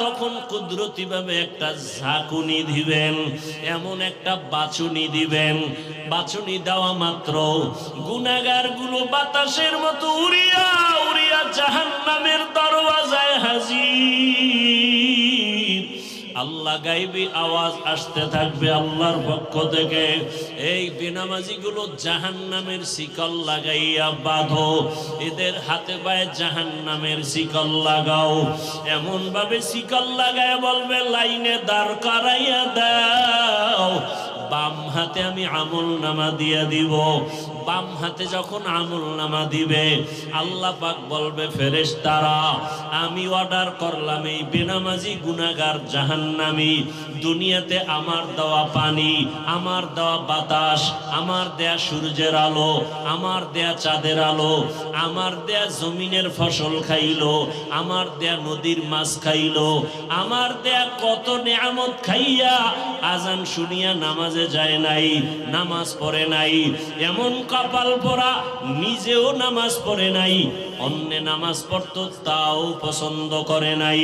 তখন কুদরতি ভাবে একটা ঝাঁকুনি দিবেন, এমন একটা বাছুনি দিবেন। বাছুনি দেওয়া মাত্র গুনাহগার গুলো বাতাসের মতো উড়িয়া উড়িয়া জাহান্নামের দরওয়াজায় হাজির। আল্লাহ গাইবি আওয়াজ আসতে থাকবে আল্লাহর পক্ষ থেকে, এই বেনামাজি গুলো জাহান্নামের শিকল লাগাইয়া বাঁধো, এদের হাতে পায়ে জাহান্নামের শিকল লাগাও। এমন ভাবে শিকল লাগায় বলবে লাইনে দাঁড় করাইয়া দাও। বাম হাতে আমি আমল নামা দিয়ে দিব। বাম হাতে যখন আমল নামা দিবে আল্লাহ পাক বলবে ফেরেশতারা আমি অর্ডার করলাম এই বেনামাজি গুনাহগার জাহান্নামী দুনিয়াতে আমার দেওয়া পানি, আমার দেওয়া বাতাস, আমার দেয়া সূর্যের আলো, আমার দেয়া চাঁদের আলো, আমার দেয়া জমিনের ফসল খাইলো, আমার দেয়া নদীর মাছ খাইলো, আমার দেয়া কত নেয়ামত খাইয়া আজান শুনিয়া নামাজে যায় নাই, নামাজ পড়ে নাই, এমন কপাল পরা নিজেও নামাজ পড়ে নাই, অন্য নামাজ পড়তো তাও পছন্দ করে নাই।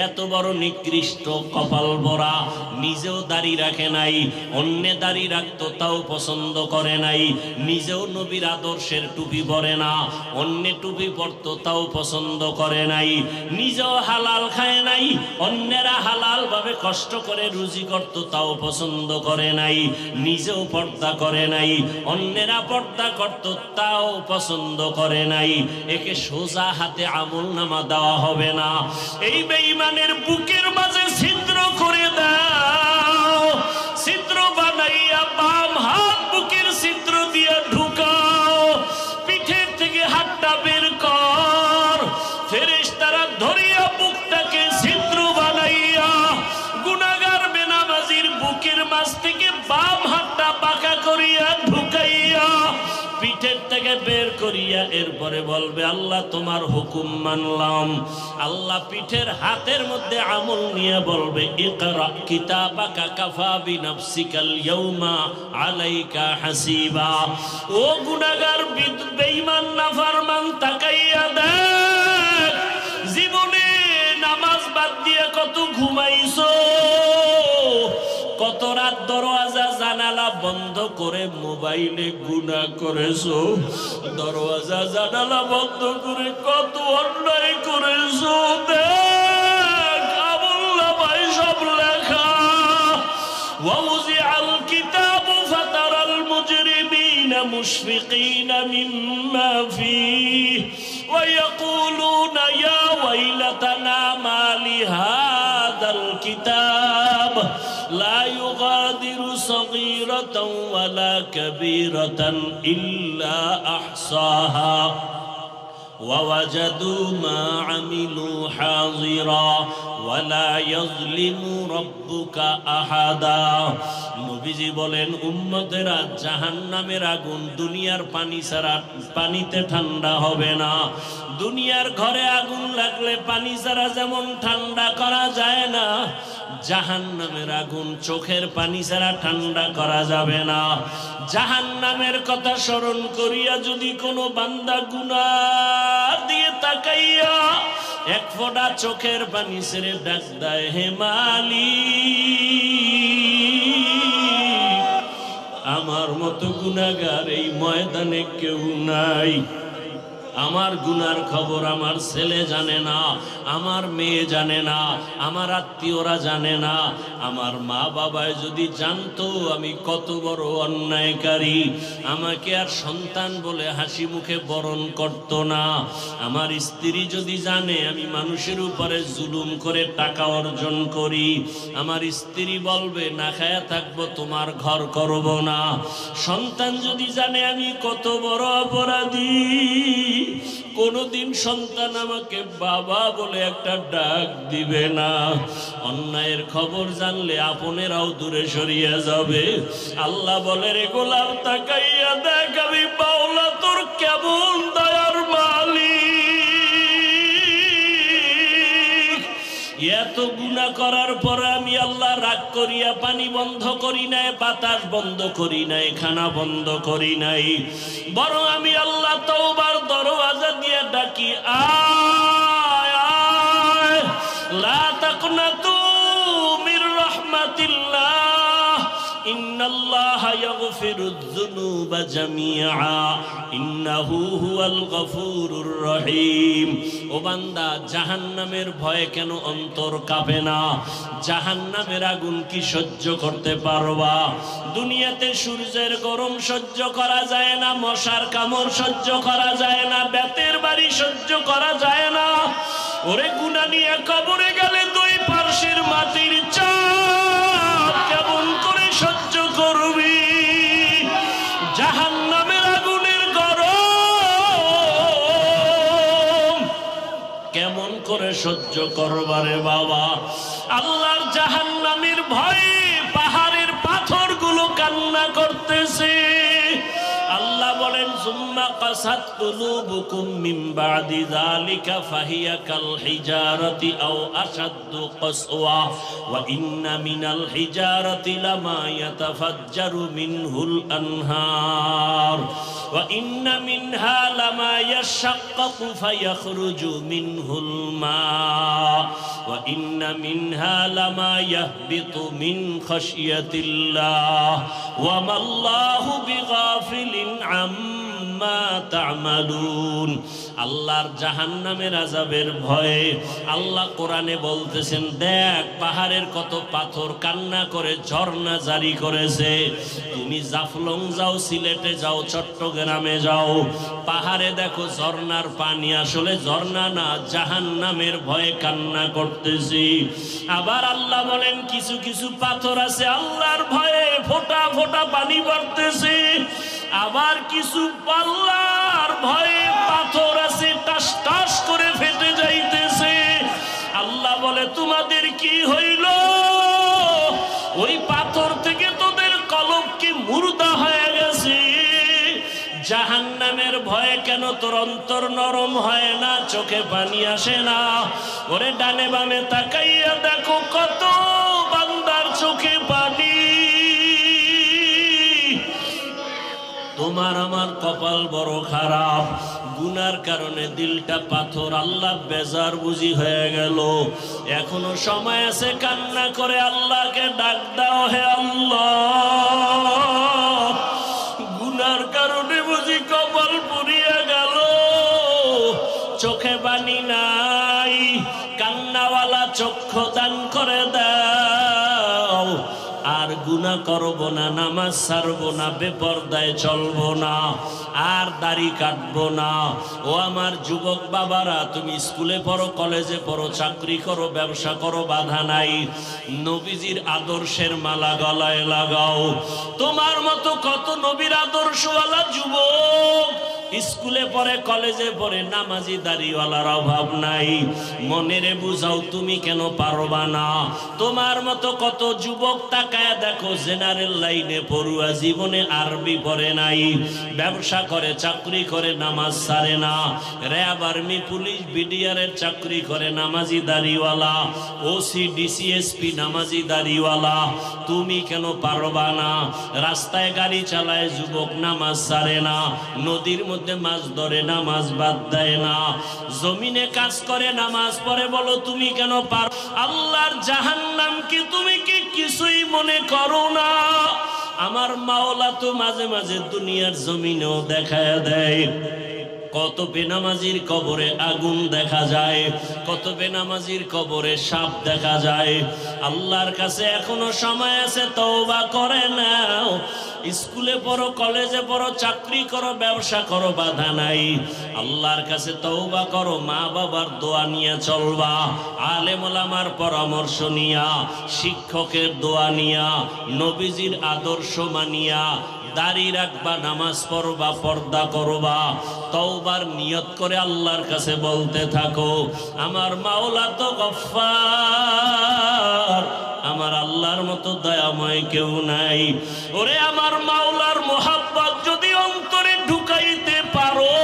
এত বড় নিকৃষ্ট কপাল ভরা, নিজেও দাড়ি রাখে নাই, অন্য দাড়ি রাখতো তাও পছন্দ করে নাই, নিজেও নবীর আদর্শের টুপি পরে না, অন্য টুপি পরতো তাও পছন্দ করে নাই, নিজেও হালাল খায় নাই, অন্যেরা হালাল ভাবে কষ্ট করে রুজি করতো তাও পছন্দ করে নাই, নিজেও পর্দা করে নাই, অন্যেরা পর্দা করতো তাও পছন্দ করে নাই। একে সোজা হাতে আমল নামা দেওয়া হবে না। এই বেঈমানের বুকের মাঝে ছিদ্র করে দাও, ছিদ্র বানাইয়া বাম হাত বুকের ছিদ্র দিয়ে ঢুকাও, পিঠের থেকে হাতটা বের কর, ফেরেশতারা ধরিয়া বুকটাকে ছিদ্র বানাইয়া গুনাহগার বেনামাজির বুকের মাঝ থেকে বাম হাতটা বাঁকা করিয়া ঢুকাইয়া পিঠের থেকে বের করিয়া এরপরে বলবে আল্লাহ তোমার হুকুম মানলাম। আল্লাহ পিঠের হাতের মধ্যে আমল নিয়ে বলবে ইকরা কিতাবাকা কাফা বিনাফসিকাল ইয়াউমা আলাইকা হাসিবা। ও গুনাহগার বেঈমান নাফরমান তাকাইয়া দেখ, জীবনে নামাজ বাদ দিয়ে কত ঘুমাইছো, কত রাত দরওয়াজা জানালা বন্ধ করে মোবাইলে গুনাহ করেছো, দরওয়াজা জানালা বন্ধ করে কত অন্যায় করেছো। দেখ আমুল্লাহ সব লেখা। ওয়াউজিআল কিতাবু ফাতারাল মুজরিমিনা মুশফিকিনা মিম্মা ফীহি ওয়া ইয়াকুলুনা ইয়া ওয়াইলাতানা মা লিহাদাল কিতাব لا يغادر صغيرة ولا كبيرة إلا أحصاها ووجدوا ما عملوا حاضرا ولا يظلم ربك أحدا। নবীজি বলেন উম্মতেরা জাহান্নামের আগুন দুনিয়ার পানি ছাড়া পানিতে ঠান্ডা হবে না। দুনিয়ার ঘরে আগুন লাগলে পানি ছাড়া যেমন ঠান্ডা করা যায় না, জাহান্নামের আগুন চোখের পানি ছাড়া ঠান্ডা করা যাবে না। জাহান্নামের কথা স্মরণ করিয়া যদি কোনো বান্দা গুনাহ দিয়ে তাকাইয়া এক ফোঁটা চোখের পানি ছেড়ে ডাক দেয় হে মালিক, আমার মতো গুনাহগার এই ময়দানে কেউ নাই। আমার গুনার খবর আমার ছেলে জানে না, আমার মেয়ে জানে না, আমার আত্মীয়রা জানে না। আমার মা বাবায় যদি জানতো আমি কত বড় অন্যায়কারী, আমাকে আর সন্তান বলে হাসি মুখে বরণ করত না। আমার স্ত্রী যদি জানে আমি মানুষের উপরে জুলুম করে টাকা অর্জন করি, আমার স্ত্রী বলবে না খায়া থাকবো, তোমার ঘর করব না। সন্তান যদি জানে আমি কত বড় অপরাধী, কোনদিন সন্তান আমাকে বাবা বলে একটা ডাক দিবে না। অন্যায়ের খবর জানলে আপনেরাও দূরে সরিয়ে যাবে। আল্লাহ বলে রে গোলাম তাকাইয়া দেখ আমি বাউলা তোর কেমন দয়ার মালিক। এত গুনাহ করার পর আমি আল্লাহ রাগ করিয়া পানি বন্ধ করি নাই, বাতাস বন্ধ করি নাই, খানা বন্ধ করি নাই, বরং আমি আল্লাহ তওবার দরওয়াজা দিয়ে ডাকি আয় আয় লা তাকনাতু মির রাহমাতিল্লাহ ইন্নাল্লাহা ইয়াগফিরুয যুনুবা জামিআ ইন্নাহু হুয়াল গফুরুর রহিম। ও বান্দা, জাহান্নামের ভয়ে কেন অন্তর কাঁপে না? জাহান্নামের আগুন কি সহ্য করতে পারবা? দুনিয়াতে সূর্যের গরম সহ্য করা যায় না, মশার কামড় সহ্য করা যায় না, বেতের বাড়ি সহ্য করা যায় না। ওরে গুনাহ নিয়ে কবরে গেলে দুই পার্শ্বের মাটির চাপ কেমন করে সহ্য করবি? জাহান্নামের আগুনের গরম কেমন করে সহ্য করবারে বাবা? আল্লাহর জাহান্নামের ভয়ে পাহাড়ের পাথরগুলো কান্না করতেছে। আল্লাহ বলেন, সুম্মা কাসাত কুলুবুকুম মিন বাদি যালিকা ফাহিয়া কাল হিজারাতি আও আশাদ্দু কাসওয়া ওয়া ইন্না মিনাল হিজারাতি লামা ইয়াতাফাজ্জারু মিনহুল আনহার ওয়া ইন্না মিনহা লামা ইয়াশাক্কাকু ফায়াখরুজু মিনহুল মা ওয়া ইন্না মিনহা লামা ইয়াহবিতু মিন খাশিয়াতিল্লাহ ওয়া মাল্লাহু বিগাফিলিন আম্মা তা'মালুন। আল্লাহর জাহান্নামের আযাবের ভয়ে আল্লাহ কোরআনে বলতেছেন, দেখ পাহাড়ের কত পাথর কান্না করে ঝর্ণা জারি করেছে। তুমি জাফলং যাও, সিলেটে যাও, চট্টগ্রামে যাও, পাহাড়ে দেখো ঝর্ণার পানি আসলে ঝর্ণা না, জাহান্নামের ভয়ে কান্না করতেছি। আবার আল্লাহ বলেন, কিছু কিছু পাথর আছে আল্লাহর ভয়ে ফোঁটা ফোঁটা পানি পড়তেছে। আবার কিছু আল্লাহর ভয়ে পাথর আছে টাস টাস করে ফেটে যাইতেছে। আল্লাহ বলে, তোমাদের কি হইল? ওই পাথর থেকে তোদের কলব কি মুর্দা হয়ে গেছে? জাহান্নামের ভয়ে কেন তোর অন্তর নরম হয় না, চোখে পানি আসে না? ওরে ডানে বামে তাকাইয়া দেখো কত বান্দার চোখে পানি। তোমার আমার কপাল বড় খারাপ, গুনার কারণে দিলটা পাথর। আল্লাহ বেজার বুঝি হয়ে গেল। এখনো সময় আছে, কান্না করে আল্লাহকে ডাক দাও, হে আল্লাহ, গুনার কারণে বুঝি কপাল পুড়িয়া গেল, চোখে পানি নাই, কান্নাওয়ালা চক্ষু দান করে দাও। আর গুনাহ করব না, নামাজ ছাড়বো না, বেপরদায় চলবো না, আর দাড়ি কাটবো না। ও আমার যুবক বাবারা, তুমি স্কুলে পড়ো, কলেজে পড়ো, চাকরি করো, ব্যবসা করো, বাধা নাই। নবীজির আদর্শের মালা গলায় লাগাও। তোমার মতো কত নবীর আদর্শওয়ালা যুবক স্কুলে পড়ে, কলেজে পড়ে, নামাজি দাড়িওয়ালার অভাব নাই। মনেরে বুঝাও, তুমি কেন পারবা না? তোমার মতো কত যুবক তাকায় দেখো, জেনারেল লাইনে পড়ুয়া, জীবনে আরবি পড়ে নাই, ব্যবসা করে, চাকরি করে, নামাজ ছাড়ে না, র্যাব, আর্মি, পুলিশ, বিডিআরের চাকরি করে, নামাজি দাড়িওয়ালা, ওসি, ডিসিএসপি, নামাজি দাড়িওয়ালা। তুমি কেন পারবা না? রাস্তায় গাড়ি চালায় যুবক, নামাজ ছাড়ে না, নদীর মধ্যে মাছ ধরে, নামাজ বাদ দেয় না, জমিনে কাজ করে, নামাজ পড়ে। বলো তুমি কেন পারো? আল্লাহর জাহান্নাম কি তুমি কি কিছুই মনে করো না? আমার মাওলা তো মাঝে মাঝে দুনিয়ার জমিনেও দেখায় দেয়। কত বেনামাজির কবরে আগুন দেখা যায়, কত বেনামাজির কবরে সাপ দেখা যায়। আল্লাহর কাছে এখনো সময় আছে, তওবা করে নাও। স্কুলে পড়ো, কলেজে পড়ো, চাকরি করো, ব্যবসা করো, বাধা নাই। আল্লাহর কাছে তওবা করো, মা বাবার দোয়া নিয়ে চলবা, আলেম ওলামার পরামর্শ নিয়া, শিক্ষকের দোয়া নিয়া, নবীজির আদর্শ মানিয়া দাড়ি রাখবা, নামাজ পড়বা, পর্দা করবা, তওবার নিয়ত করে আল্লাহর কাছে বলতে থাকো, আমার মাওলা তো গফফার, আমার আল্লাহর মতো দয়াময় কেউ নাই। ওরে আমার মাওলার মোহাব্বত যদি অন্তরে ঢুকাইতে পারো,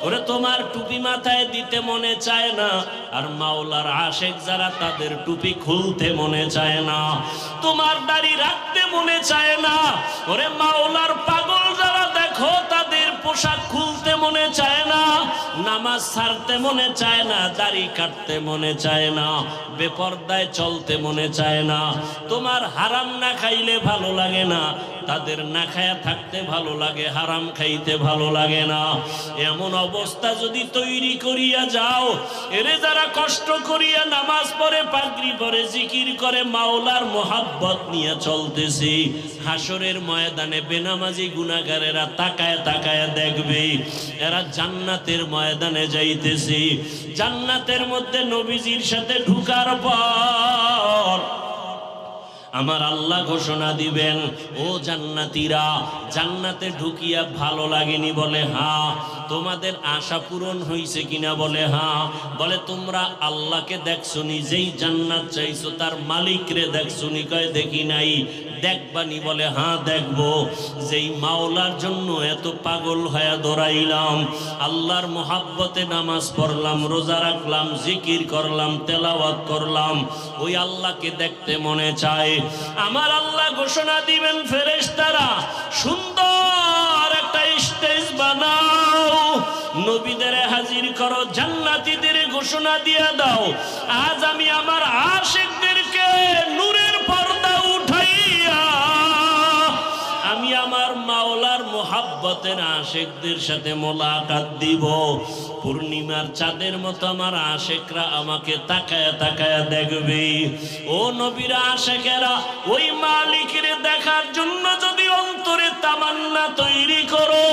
ওরে তোমার টুপি মাথায় দিতে মনে চায় না, আর মাওলার আশেক যারা তাদের টুপি খুলতে মনে চায় না, তোমার দাড়ি রাখতে মনে চায় না। ওরে মাওলার পাগল যারা দেখো তাদের পোশাক খুলতে মনে চায় না, নামাজ ছাড়তে মনে চায় না, দাড়ি কাটতে মনে চায় না, বেপরদায় চলতে মনে চায় না, তোমার হারাম না খাইলে ভালো লাগে না, তাদের না খায়া থাকতে ভালো লাগে, হারাম খাইতে ভালো লাগে না। এমন অবস্থা যদি তৈরি করিয়া যাও, এরে যারা কষ্ট করিয়া নামাজ পড়ে, পাগড়ি পরে, জিকির করে, মাওলার মোহাব্বত নিয়ে চলতেছি, হাসরের ময়দানে বেনামাজি গুনাহগারেরা তাকায় তাকায় দেখবে এরা জান্নাতের ময়দানে যাইতেছি। জান্নাতের মধ্যে নবীজির সাথে ঢুকার পর আমার আল্লাহ ঘোষণা দিবেন, ও জান্নাতীরা, জান্নাতে ঢুকিয়া ভালো লাগেনি? বলে হ্যাঁ। তোমাদের আশা পূরণ হয়েছে কিনা? বলে হ্যাঁ। বলে তোমরা আল্লাহকে দেখছনি? যেই জান্নাত চাইছো তার মালিকরে দেখছনি? কয় দেখি নাই। দেখবানি? বলে হ্যাঁ দেখবো। যেই মাওলার জন্য এত পাগল হয়ে দৌড়াইলাম, আল্লাহর মোহাব্বতে নামাজ পড়লাম, রোজা রাখলাম, জিকির করলাম, তেলাওয়াত করলাম, ওই আল্লাহকে দেখতে মনে চায়। আমার আল্লাহ ঘোষণা দিবেন, ফেরেশতারা সুন্দর একটা স্টেজ বানাও, নবীদের হাজির করো, জান্নাতীদের ঘোষণা দিয়ে দাও, আজ আমি আমার আশিকদেরকে নূরের পর্দা উঠাইয়া আমি আমার মাওলার মোহাব্বতের আশিকদের সাথে মোলাকাত দিব। পূর্ণিমার চাঁদের মতো আমার আশিকরা আমাকে তাকায়া তাকায়া দেখবে। ও নবীর আশিকেরা, ওই মালিকের দেখার জন্য যদি অন্তরে তামান্না তৈরি করো,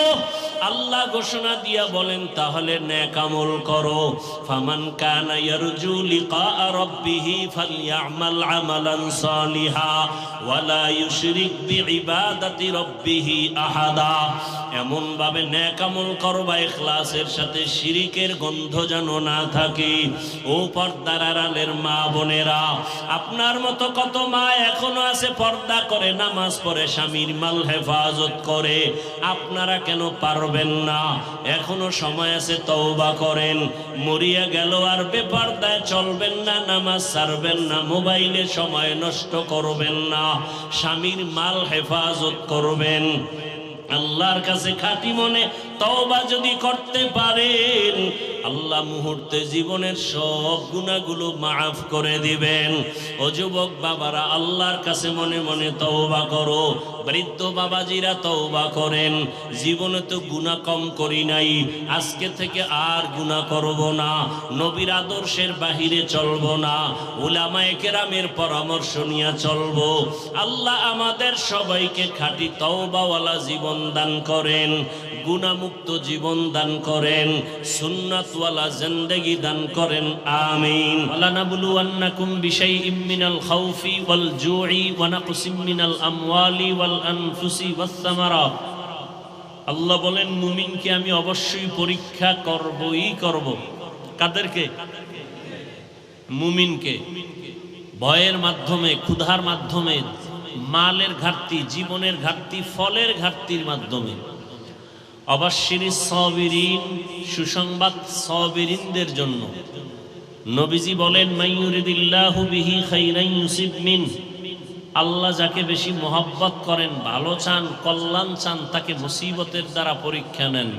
আল্লাহ ঘোষণা দিয়া বলেন, তাহলে নেক আমল করো। ফামান কানা ইয়ারজু লিকা রাব্বিহি ফালইআমাল আমালান সালিহা ওয়ালা ইউশরিক বিইবাদাতি রাব্বিহি আহাদা। এমন ভাবে নেক আমল করবা ইখলাসের সাথে, শিরিকের গন্ধ যেন না থাকে। ও পর্দার আড়ালের মা বোনেরা, আপনার মতো কত মা এখনো আছে পর্দা করে, নামাজ পড়ে, স্বামীর মাল হেফাজত করে, আপনারা কেন পারবেন না? এখনো সময় আছে, তওবা করেন। মরিয়া গেল আর বেপরদায় চলবেন না, নামাজ ছাড়বেন না, মোবাইলে সময় নষ্ট করবেন না, স্বামীর মাল হেফাজত করবেন। আল্লাহর কাছে খাঁটি মনে তওবা যদি করতে পারেন, আল্লাহ মুহূর্তে জীবনের সব গুনাহগুলো মাফ করে দিবেন। ও যুবক বাবারা, আল্লাহর কাছে মনে মনে তওবা করো। বৃদ্ধ বাবাজিরা তওবা করেন, জীবনে তো গুনাহ কম করি নাই, আজকে থেকে আর গুনাহ করব না, নবীর আদর্শের বাহিরে চলব না, উলামায়ে কেরামের পরামর্শ নিয়ে চলব। আল্লাহ আমাদের সবাইকে খাঁটি তওবাওয়ালা জীবন দান করেন, গুনাহমুক্ত জীবন দান করেন, সুন্নাতওয়ালা জিন্দেগি দান করেন, আমিন। ওয়ালা নাবলুওয়ান্নাকুম বিশাইইম মিনাল খাউফি ওয়াল জুই ওয়া নাকসিম মিনাল আমওয়ালি ওয়াল আনফুসি ওয়াস সামারাত। আল্লাহ বলেন, মুমিনকে আমি অবশ্যই পরীক্ষা করবই করব। কাদেরকে? মুমিনকে। ভয়ের মাধ্যমে, ক্ষুধার মাধ্যমে, মালের ঘাটতি, জীবনের ঘাটতি, ফলের ঘাটতির মাধ্যমে। অবাশশিরিস সাবিরিন, সুসংবাদ সাবিরিনদের জন্য। নবীজি বলেন, মাইয়ুরিদিল্লাহু বিহি খাইরান ইউসিব মিন। আল্লাহ যাকে বেশি মহব্বত করেন, ভালো চান, কল্যাণ চান, তাকে মুসিবতের দ্বারা পরীক্ষা নেন।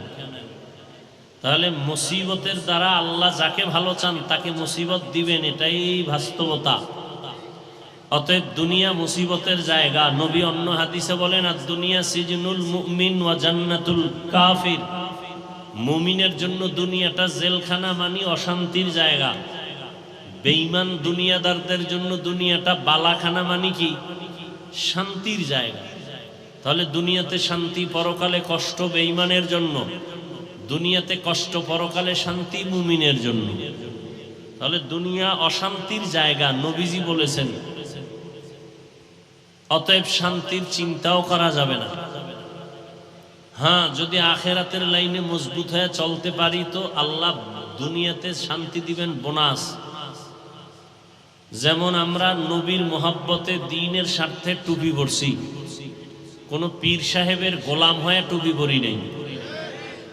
তাহলে মুসিবতের দ্বারা আল্লাহ যাকে ভালো চান তাকে মুসিবত দিবেন, এটাই বাস্তবতা। অতএব দুনিয়া মুসিবতের জায়গা। নবী অন্য হাদিসে বলেন, আর দুনিয়া সিজনুল মুমিন ওয়া জান্নাতুল কাফির। মুমিনের জন্য দুনিয়াটা জেলখানা, মানে অশান্তির জায়গা। বেঈমান দুনিয়াদারদের জন্য দুনিয়াটা বালাখানা, মানে কি? শান্তির জায়গা। তাহলে দুনিয়াতে শান্তি, পরকালে কষ্ট বেঈমানের জন্য, দুনিয়াতে কষ্ট, পরকালে শান্তি মুমিনের জন্য। তাহলে দুনিয়া অশান্তির জায়গা, নবীজি বলেছেন। অতএব শান্তির চিন্তাও করা যাবে না। হ্যাঁ, যদি আখেরাতের লাইনে মজবুত হয়ে চলতে পারি তো আল্লাহ দুনিয়াতে শান্তি দিবেন, বোনাস। যেমন আমরা নবীর মোহাব্বতে, দ্বীনের স্বার্থে টুপি পরছি, কোন পীর সাহেবের গোলাম হয়ে টুপি পরি নাই।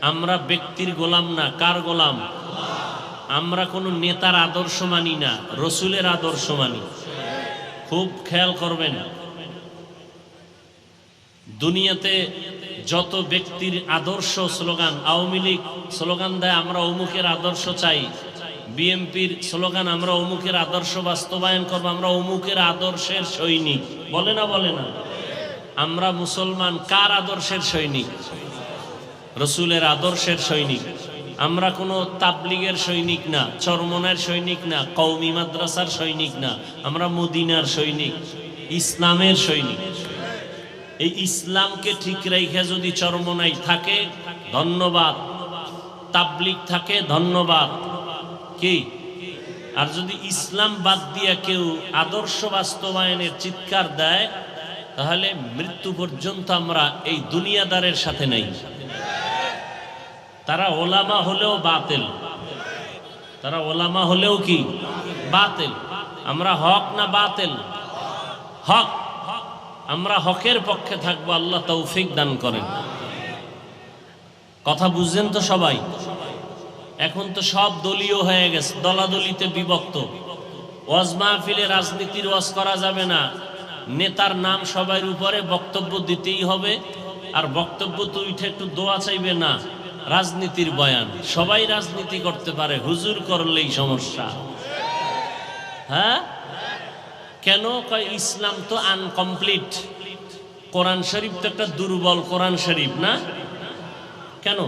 আমরা ব্যক্তির গোলাম না, কার গোলাম? আমরা কোন নেতার আদর্শ মানি না, রসুলের আদর্শ মানি। খুব খেয়াল করবেন, দুনিয়াতে যত ব্যক্তির আদর্শ স্লোগান, আওয়ামী লীগ স্লোগান দেয় আমরা অমুকের আদর্শ চাই, বিএনপির স্লোগান আমরা অমুকের আদর্শ বাস্তবায়ন করব, আমরা অমুকের আদর্শের সৈনিক, বলে না বলে না? আমরা মুসলমান কার আদর্শের সৈনিক? রসুলের আদর্শের সৈনিক। আমরা কোনো তাবলিগের সৈনিক না, চরমনার সৈনিক না, কওমি মাদ্রাসার সৈনিক না, আমরা মদিনার সৈনিক, ইসলামের সৈনিক। এই ইসলামকে ঠিক রেখে যদি চরমনাই থাকে ধন্যবাদ, তাবলিগ থাকে ধন্যবাদ, কি? আর যদি ইসলাম বাদ দিয়ে কেউ আদর্শ বাস্তবায়নের চিৎকার দেয় তাহলে মৃত্যু পর্যন্ত আমরা এই দুনিয়াদারের সাথে নেই। তারা ওলামা হলেও বাতিল, তারা ওলামা হলেও কি বাতিল। আমরা হক না বাতিল? হক। আমরা হকের পক্ষে থাকবো, আল্লাহ তৌফিক দান করেন। কথা বুঝছেন তো সবাই? এখন তো সব দলীয় হয়ে গেছে, দলাদলিতে বিভক্ত। ওয়াজ মাহফিলে রাজনীতির ওয়াজ করা যাবে না, নেতার নাম সবার উপরে বক্তব্য দিতেই হবে, আর বক্তব্য তো উঠে একটু দোয়া চাইবে না, রাজনীতির বয়ান। সবাই রাজনীতি করতে পারে, হুজুর করলেই সমস্যা। হ্যাঁ, কেন? কয় ইসলাম তো আনকমপ্লিট, কোরআন শরীফ তো একটা দুর্বল কোরআন শরীফ না? কেন?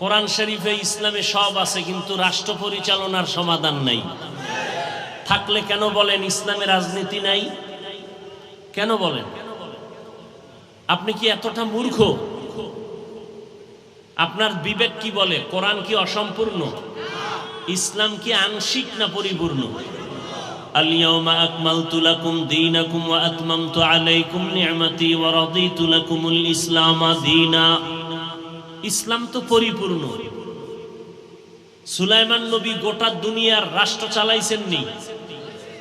কোরআন শরীফে ইসলামে সব আছে কিন্তু রাষ্ট্র পরিচালনার সমাধান নাই। থাকলে কেন বলেন ইসলামে রাজনীতি নাই? কেন বলেন? আপনি কি এতটা মূর্খ? আপনার বিবেক কি বলে? কোরআন কি অসম্পূর্ণ? ইসলাম কি আংশিক না পরিপূর্ণ? আল-ইয়াওমা আকমালতু লাকুম দীনাকুম ওয়া আতমামতু আলাইকুম নি'মাতি ওয়া রাদিতু লাকুমুল ইসলামা দীনা। ইসলাম তো পরিপূর্ণ। সুলাইমান নবী গোটা দুনিয়ার রাষ্ট্র চালাইছেননি?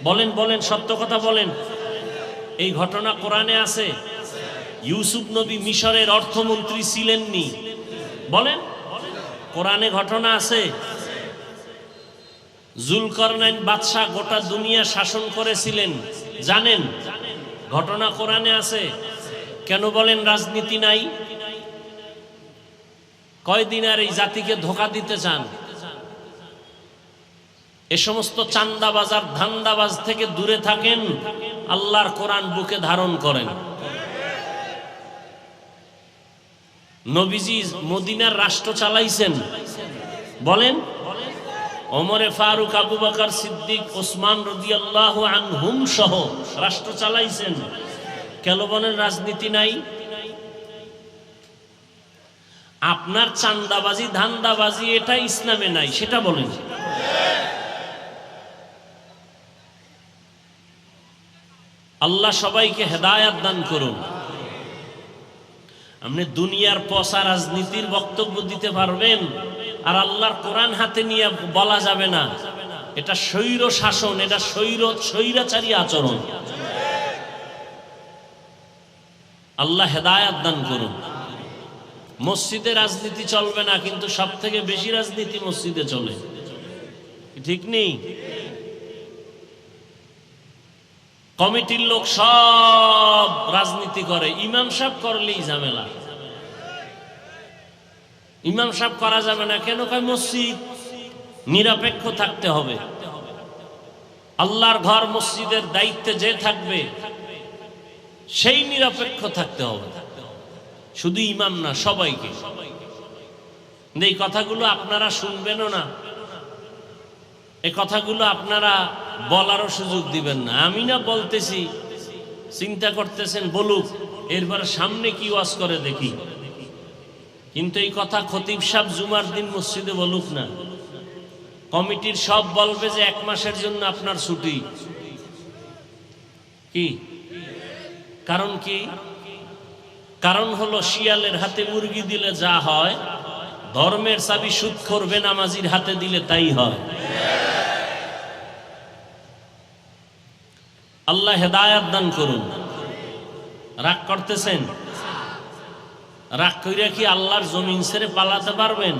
বলেন বলেন, সত্য কথা বলেন। এই ঘটনা কোরআনে আছে। ইউসুফ নবী মিশরের অর্থমন্ত্রী ছিলেননি? বলেন, কোরআনে ঘটনা আছে। জুলকারনাইন বাদশাহ গোটা দুনিয়া শাসন করেছিলেন, জানেন? ঘটনা কোরআনে আছে। কেন বলেন রাজনীতি নাই? কয়দিন আর এই জাতিকে ধোঁকা দিতে চান? এ সমস্ত চান্দাবাজ আর ধান্দাবাজ থেকে দূরে থাকেন, আল্লাহর কোরআন বুকে ধারণ করেন। নবীজি মদিনার রাষ্ট্র চালাইছেন, বলেন? ওমরে ফারুক, আবু বকর সিদ্দিক, ওসমান রাদিয়াল্লাহু আনহুম সহ রাষ্ট্র চালাইছেন। কেন বলেন রাজনীতি নাই? আপনার চান্দাবাজি ধান্দাবাজি এটা ইসলামে নাই, সেটা বলেন। আল্লাহ সবাইকে হেদায়াত দান করুন। আপনি দুনিয়ার পচা রাজনীতির বক্তব্য দিতে পারবেন, আর আল্লাহর কোরআন হাতে নিয়ে বলা যাবে না এটা স্বৈর শাসন, এটা স্বৈরাচারী আচরণ। আল্লাহ হেদায়াত দান করুন। মসজিদে রাজনীতি চলবে না, কিন্তু সব থেকে বেশি রাজনীতি মসজিদে চলে, ঠিক নেই? কমিটির লোক সব রাজনীতি করে, ইমাম সাহেব করলেই ঝামেলা। ইমাম সাহেব করা যাবে না কেন? কয় মসজিদ নিরপেক্ষ থাকতে হবে। আল্লাহর ঘর মসজিদের দায়িত্বে যে থাকবে সেই নিরপেক্ষ থাকতে হবে, শুধু ইমাম না, সবাইকে। এই কথাগুলো আপনারা শুনবেনও না, এই কথাগুলো আপনারা বলারও সুযোগ দিবেন না। আমি না বলতেছি, চিন্তা করতেছেন বলুক, এরপর সামনে কি ওয়াজ করে দেখি। কিন্তু এই কথা খতিব সাহেব জুমার দিন মসজিদে বলুক না, কমিটির সব বলবে যে 1 মাসের জন্য আপনার ছুটি। কি কারণ? কি কারণ? হলো শিয়ালের হাতে মুরগি দিলে যা হয়, ধর্মের চাবি সুদখোর বেনামাজির হাতে দিলে তাই হয়। আল্লাহ হেদায়াত দান করুন। রাগ করতেছেন? রাগ কইরা কি আল্লাহর জমিন ছেড়ে পালাতে পারবেন?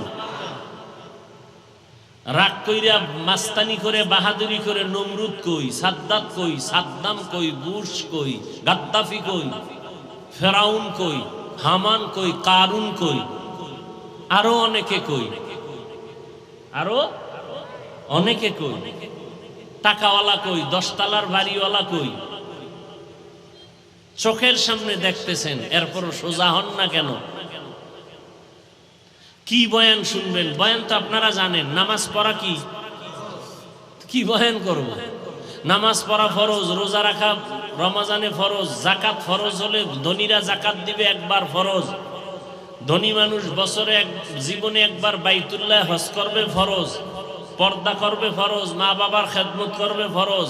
রাগ কইরা মাস্তানি করে বাহাদুরি করে নমরুদ কই, সাদ্দাত কই, সাদ্দাম কই, বুশ কই, গাদ্দাফি কই, ফেরাউন কই, হামান কই, কারুন কই, আরো অনেকে কই, আরো অনেকে কই, টাকাওয়ালা কই, 10 তলার বাড়িওয়ালা কই। চোখের সামনে দেখতেছেন, এরপরও সোজা হন না কেন? কি বয়ান শুনবেন? বয়ান তো আপনারা জানেন। নামাজ পড়া কি বয়ান করব? নামাজ পড়া ফরজ, রোজা রাখা রমজানে ফরজ, জাকাত ফরজ হলে ধনীরা জাকাত দিবে একবার ফরজ, ধনী মানুষ বছরে জীবনে একবার বাইতুল্লাহ হজ করবে ফরজ, পর্দা করবে ফরজ, মা বাবার খেদমত করবে ফরজ,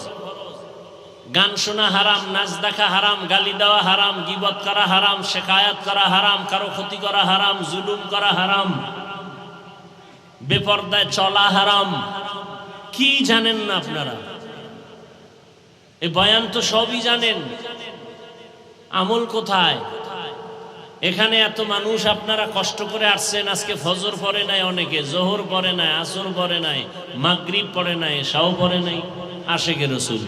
গান শোনা হারাম, নাচ দেখা হারাম, গালি দেওয়া হারাম, গীবত করা হারাম, শেকায়াত করা হারাম, কারো ক্ষতি করা হারাম, জুলুম করা হারাম, বেপর্দায় চলা হারাম। কি জানেন না আপনারা? এই বয়ান তো সবই জানেন, আমল কোথায়? এখানে এত মানুষ আপনারা কষ্ট করে আসছেন, আজকে ফজর পড়ে নাই, অনেকে জোহর পড়ে নাই, আসর পড়ে নাই, মাগরিব পড়ে নাই, এশাও পড়ে নাই, আশিকে রাসূল।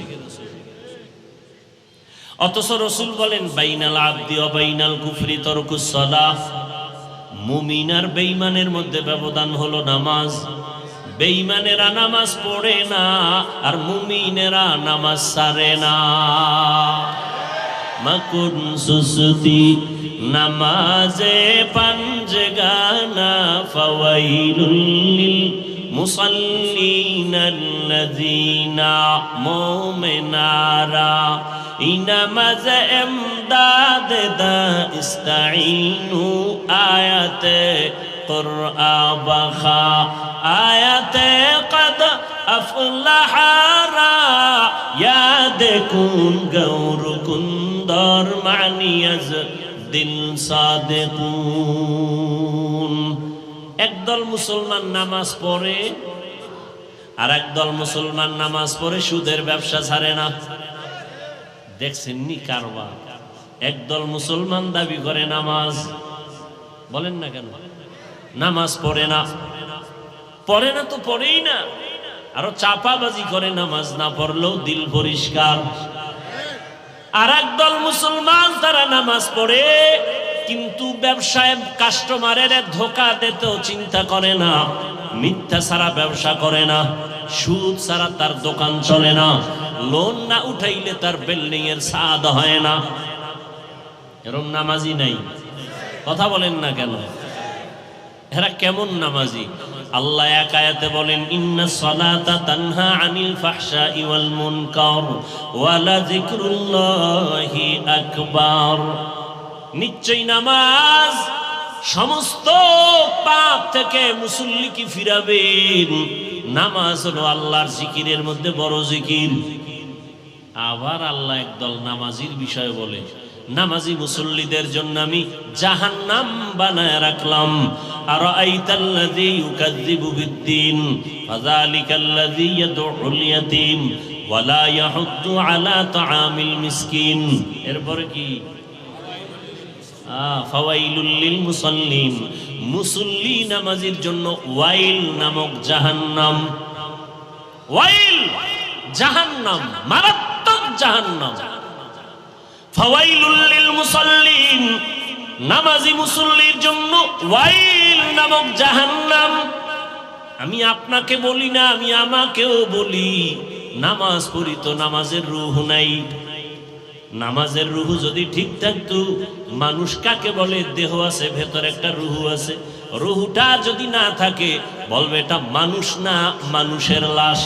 অথচ রাসূল বলেন বাইনাল আবদি ওয়া বাইনাল কুফরি তারকুস সালাহ, মুমিন আর বেঈমানের মধ্যে ব্যবধান হলো নামাজ। বেঈমানেরা নামাজ পড়ে না, আর মুমিনেরা নামাজ ছাড়ে না। মাকুন সুসতি নামাজে পাঞ্জগানা ফাওয়াইলুল লিল মুসাল্লিনাল্লাযীনা মুমিনারা ইনামাজ ইমদাদ দা ইস্তাঈনু আয়াতে কুরআ বাখা আয়াতে কদ আফলাহারা ইয়াদ কুন গৌর কুন্দর মানিয়াজ দিল সাদিকুন। একদল মুসলমান নামাজ পড়ে, আর একদল মুসলমান নামাজ পড়ে সুদের ব্যবসা ছাড়ে না। দেখছেন নি কারবার? একদল মুসলমান দাবি করে নামাজ, বলেন না কেন? নামাজ পড়ে না, পড়ে না তো পড়েই না, আরো চাপাবাজি করে নামাজ না পড়লেও দিল পরিষ্কার। আর একদল মুসলমান তারা নামাজ পড়ে, কিন্তু ব্যবসায় কাস্টমারের ধোকা দিতেও চিন্তা করে না, মিথ্যা ছাড়া ব্যবসা করে না, সুদ ছাড়া তার দোকান চলে না, লোন না উঠাইলে তার বিল্ডিং এর ছাদ হয় না। এরকম নামাজি নাই, কথা বলেন না কেন? এরা কেমন নামাজি? আল্লাহ এক আয়াতে বলেন ইন্নাস সালাতা তানহা আনিল ফাহশাই ওয়াল মুনকার ওয়া লাযিকরুল্লাহি আকবার। নিশ্চয়ই নামাজ সমস্ত পাপ থেকে মুসল্লিকে ফিরাবেন। নামাজ হলো আল্লাহর জিকিরের মধ্যে বড় জিকির। আবার আল্লাহ একদল নামাজির বিষয় বলে, নামাজি মুসল্লিদের জন্য আমি জাহান্নাম বানায় রাখলাম। আরাআইতাল্লাযী ইউকাযযিবু বিদ্দীন ফাযালিকাল্লাযী ইয়াদউল ইয়াতীম ওয়া লা ইয়াহুদ্দু আলা তাআমিল মিসকিন। এরপরে কি? ফাওয়াইলুল লিল মুসাল্লিন, মুসল্লি নামাজির জন্য ওয়াইল নামক জাহান্নাম। ওয়াইল জাহান্নাম, মারাত্মক জাহান্নাম। ফাওয়াইলুল লিল মুসাল্লিন, নামাজি মুসল্লির জন্য ওয়াইল নামক জাহান্নাম। আমি আপনাকে বলি না, আমি আমাকেও বলি, নামাজ পড়ি তো নামাজের রূহ নাই। নামাজের রূহ যদি ঠিক থাকতো, মানুষ কাকে বলে? দেহ আছে, ভেতর একটা রূহ আছে। রূহটা যদি না থাকে, বলবে এটা মানুষ না, মানুষের লাশ।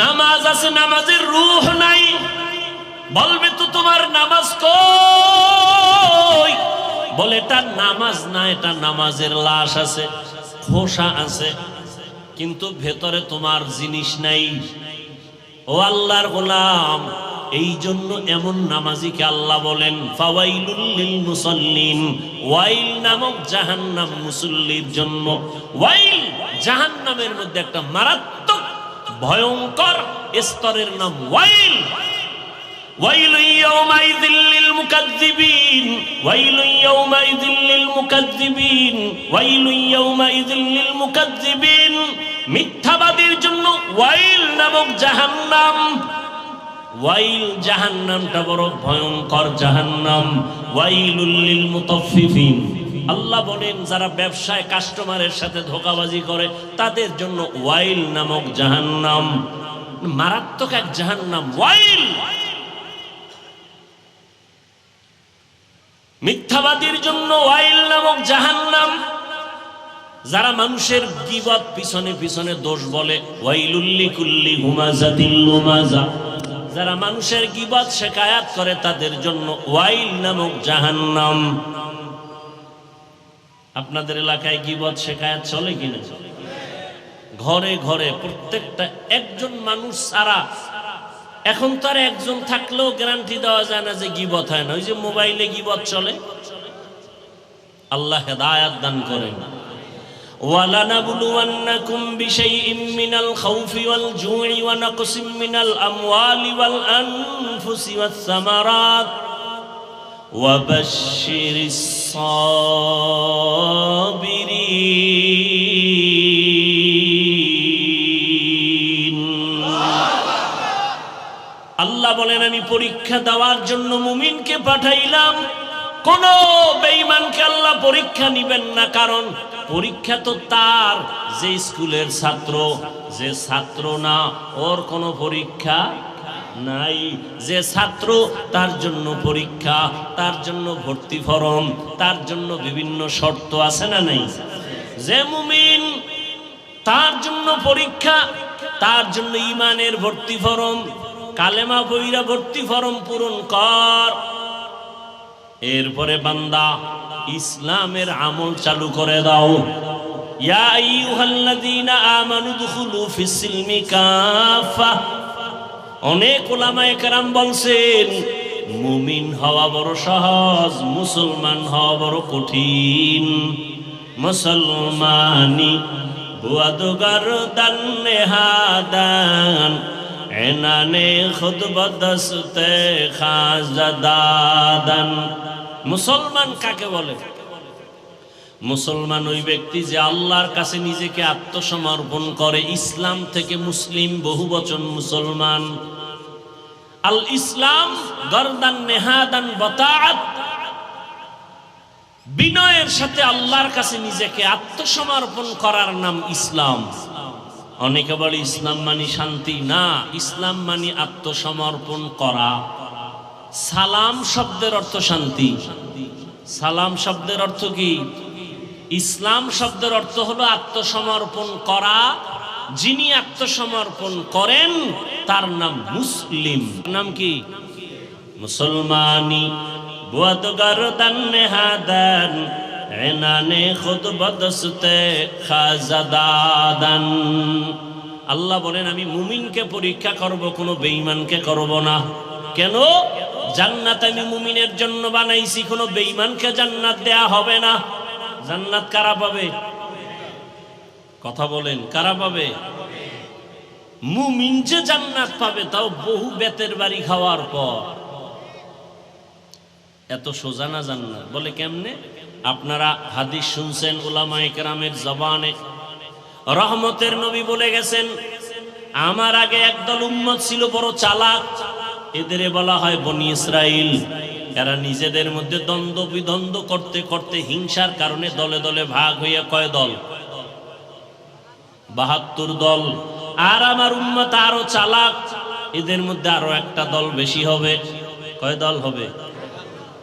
নামাজ আছে, নামাজের রূহ নাই, বলবে তো তোমার নামাজ কই? বলে এটা নামাজ না, এটা নামাজের লাশ আছে, খোসা আছে, কিন্তু ভেতরে তোমার জিনিস নাই। ও আল্লাহর গোলাম, এই জন্য এমন নামাজিকে আল্লাহ বলেন ফাওয়াইলুল লিল মুসাল্লিন, ওয়াইল নামক জাহান্নাম মুসল্লির জন্য। ওয়াইল জাহান্নামের মধ্যে একটা মারাত্মক ভয়ঙ্কর স্তরের নাম ওয়াইল। ওয়াইলু ইয়াউমাইযিল লিল মুকাজ্জিবিন, ওয়াইলু ইয়াউমাইযিল লিল মুকাজ্জিবিন, ওয়াইলু ইয়াউমাইযিল লিল মুকাজ্জিবিন। মিথ্যাবাদীর জন্য ওয়াইল নামক জাহান্নাম। ওয়াইল জাহান্নামটা বড় ভয়ঙ্কর জাহান্নাম। ওয়াইলুল লিল মুতাফফিফিন, আল্লাহ বলেন যারা ব্যবসায় কাস্টমারের সাথে ধোঁকাবাজি করে তাদের জন্য ওয়াইল নামক জাহান্নাম, মারাত্মক এক জাহান্নাম ওয়াইল। মিথ্যাবাদীর জন্য ওয়াইল নামক জাহান্নাম। যারা মানুষের গীবত পিছনে পিছনে দোষ বলে, ওয়াইলুল লিকুল্লি হুমাযাতিল লুমাযা, যারা মানুষের গীবত শিকায়াত করে তাদের জন্য ওয়াইল নামক জাহান্নাম। আপনাদের এলাকায় গীবত শিকায়াত চলে কিনা? ঘরে ঘরে প্রত্যেকটা একজন মানুষ ছাড়া, এখন তো আর একজন থাকলেও গ্যারান্টি দেওয়া যায় না যে গীবত হয় না। ওই যে মোবাইলে গীবত চলে। আল্লাহ হেদায়াত দান করেন। وَلَنَبْلُوَنَّكُمْ بِشَيْءٍ مِّنَ الْخَوْفِ وَالْجُوعِ وَنَقْصٍ مِّنَ الْأَمْوَالِ وَالْأَنفُسِ وَالثَّمَرَاتِ وَبَشِّرِ الصَّابِرِينَ। আল্লাহ বলেন আমি পরীক্ষা দেওয়ার জন্য মুমিনকে পাঠাইলাম, কোন বেঈমানকে আল্লাহ পরীক্ষা নিবেন না। কারণ পরীক্ষা তো তার যে স্কুলের ছাত্র, যে ছাত্র না ওর কোনো পরীক্ষা নাই। যে ছাত্র তার জন্য পরীক্ষা, তার জন্য ভর্তি ফরম, তার জন্য বিভিন্ন শর্ত আছে না নাই? যে মুমিন তার জন্য পরীক্ষা, তার জন্য ঈমানের ভর্তি ফরম, কালেমা পয়রা ভর্তি ফরম পূরণ কর। এরপরে বান্দা ইসলামের আমল চালু করে দাও। ইয়া আইয়ুহাল্লাযীনা আমানু দুখুলু ফিস-সিলমি কাফা। অনেক উলামায়ে কেরাম বলছেন মুমিন হওয়া বড় সহজ, মুসলমান হওয়া বড় কঠিন। মুসলমানি বুয়াদগার দান নেহাদান এনানে খুদ বদস্তে খাজাদাদান। মুসলমান কাকে বলে? মুসলমান ওই ব্যক্তি যে আল্লাহর কাছে নিজেকে আত্মসমর্পণ করে। ইসলাম থেকে মুসলিম বহুবচন মুসলমান। আল ইসলাম গরদান নেহাদান বতাআত, বিনয়ের সাথে আল্লাহর কাছে নিজেকে আত্মসমর্পণ করার নাম ইসলাম। অনেকে বলে ইসলাম মানে শান্তি। না, ইসলাম মানে আত্মসমর্পণ করা। সালাম শব্দের অর্থ শান্তি। সালাম শব্দের অর্থ কি? ইসলাম শব্দের অর্থ হলো আত্মসমর্পণ করা। যিনি আত্মসমর্পণ করেন তার নাম মুসলিম। নাম কি? মুসলমানি বুয়াদগারদান নেহাদান এনানে খুদ বদস্তে খাজাদাদান। আল্লাহ বলেন আমি মুমিনকে পরীক্ষা করব, কোনো বেঈমানকে করব না। কেন? জান্নাত আমি মুমিনের জন্য বানাইছি, কোনো বেঈমানকে জান্নাত দেয়া হবে না। জান্নাত কারা পাবে? কথা বলেন, কারা পাবে? মুমিন যে জান্নাত পাবে, তাও বহু বেতের বাড়ি খাওয়ার পর। এত সোজা না জান্নাত। বলে কেমনে? আপনারা হাদিস শুনছেন উলামায়ে কেরামের জবানে। রহমতের নবী বলে গেছেন আমার আগে একদল উম্মত ছিল বড় চালাক, এদের বলা হয় বনি ইসরাইল। এরা নিজেদের মধ্যে দ্বন্দ্ব বিদ্বন্দ্ব করতে করতে হিংসার কারণে দলে দলে ভাগ হইয়া কয় দল? ৭২ দল। আর আমার উম্মত আরো চালাক, এদের মধ্যে আরো একটা দল বেশি হবে। কয় দল হবে?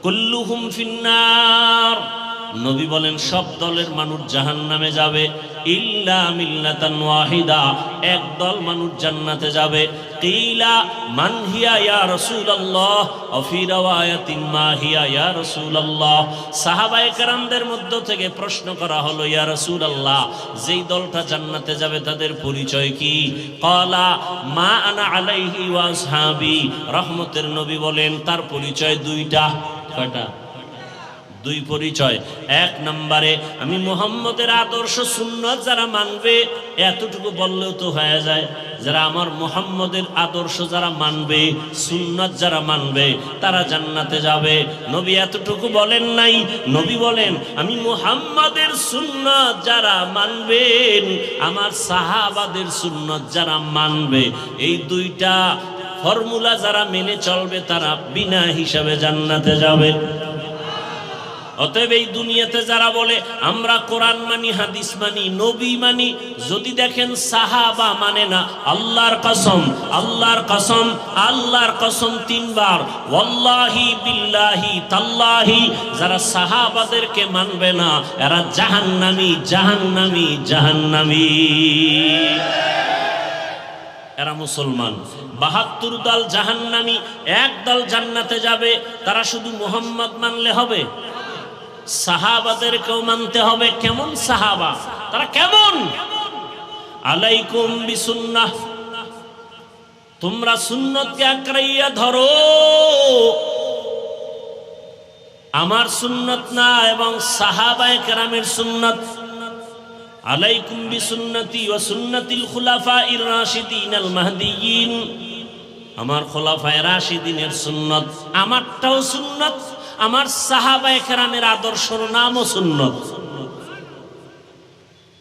কুল্লুহুম ফিন্নার। নবী বলেন সব দলের মানুষ জাহান্নামে যাবে, ইল্লা মিল্লাতান ওয়াহিদা, এক দল মানুষ জান্নাতে যাবে। কিলা মান হিয়া ইয়া রাসূলুল্লাহ, ওয়া ফি রাওয়ায়াতিন মা হিয়া ইয়া রাসূলুল্লাহ। সাহাবায়ে কেরামদের মধ্য থেকে প্রশ্ন করা হলো, ইয়া রাসূলুল্লাহ, যেই দলটা জান্নাতে যাবে তাদের পরিচয় কি? ক্বালা মা আনা আলাইহি ওয়া আসহাবি। রহমতের নবী বলেন তার পরিচয় দুইটা। কয়টা? দুই পরিচয়। এক নম্বরে আমি মুহাম্মদের আদর্শ সুন্নাত যারা মানবে, এতটুকু বললেও তো হয়ে যায়, যারা আমার মুহাম্মদের আদর্শ যারা মানবে, সুন্নাত যারা মানবে, তারা জান্নাতে যাবে। নবী এতটুকু বলেন নাই। নবী বলেন আমি মুহাম্মদের সুন্নাত যারা মানবেন, আমার সাহাবাদের সুন্নাত যারা মানবে, এই দুইটা ফর্মুলা যারা মেনে চলবে তারা বিনা হিসাবে জান্নাতে যাবে। অতএব এই দুনিয়াতে যারা বলে আমরা কোরআন মানি, হাদিস মানি, নবী মানি, যদি দেখেন সাহাবা মানে না, আল্লাহর কসম, আল্লাহর কসম, আল্লাহর কসম 3 বার, ওয়াল্লাহি বিল্লাহি তাল্লাহি, যারা সাহাবাদেরকে মানবে না এরা জাহান্নামী, জাহান্নামী, জাহান্নামী। এরা মুসলমান। 72 দল জাহান্নামী, 1 দল জান্নাতে যাবে। তারা শুধু মুহাম্মদ মানলে হবে? সাহাবাদেরকেও মানতে হবে। কেমন সাহাবা? তারা কেমন? আলাইকুম বিসুন্নাহ, তোমরা সুন্নতকে আঁকড়াইয়া ধরো, আমার সুন্নত না এবং সাহাবায়ে কেরামের সুন্নত। আলাইকুম বিসুন্নতি ওয়া সুন্নাতিল খুলাফাইর রাশিদিনাল মাহদিয়িন, আমার খোলাফায়ে রাশিদিনের সুন্নত, আমারটাও সুন্নত, আমার সাহাবায়ে কেরামের আদর্শের নামও সুন্নত।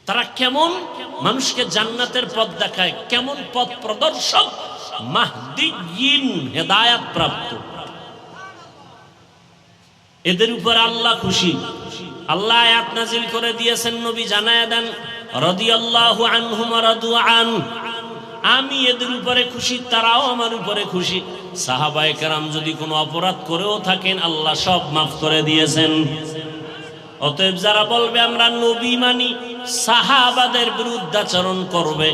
তারা কেমন? মানুষকে জান্নাতের পথ দেখায়, কেমন পথ প্রদর্শক? মাহদিয়িন, হেদায়েত প্রাপ্ত। এদের উপর আল্লাহ খুশি। আল্লাহ আয়াত নাজিল করে দিয়েছেন, নবী জানায়া দেন, রাদিয়াল্লাহু আনহুম ওয়া রাদু আন, আমি এদের উপরে খুশি, তারাও আমার উপরে খুশি। সাহাবায়ে কেরাম যদি কোনো অপরাধ করেও থাকেন আল্লাহ সব মাফ করে দিয়েছেন। অতএব যারা বলবে আমরা নবী মানি, সাহাবাদের বিরুদ্ধাচরণ করবে,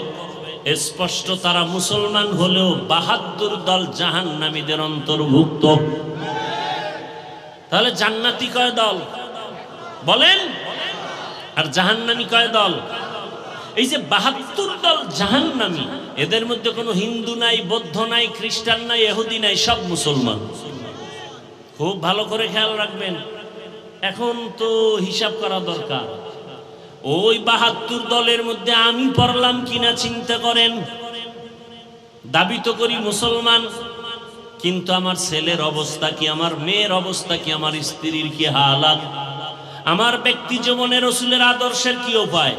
স্পষ্ট তারা মুসলমান হলেও 72 দল জাহান্নামীদের অন্তর্ভুক্ত। তাহলে জান্নাতি কয় দল বলেন, আর জাহান্নামী কয় দল? এই যে 72 দল জাহান্নামী, এদের মধ্যে কোনো হিন্দু নাই, বৌদ্ধ নাই, খ্রিস্টান নাই, ইহুদি নাই, সব মুসলমান। খুব ভালো করে খেয়াল রাখবেন। এখন তো হিসাব করা দরকার, ওই 72 দলের মধ্যে আমি পড়লাম কিনা চিন্তা করেন। দাবি তো করি মুসলমান, কিন্তু আমার ছেলের অবস্থা কি, আমার মেয়ের অবস্থা কি, আমার স্ত্রীর কি হালাত, আমার ব্যক্তি জীবনে রাসূলের আদর্শের কি উপায়,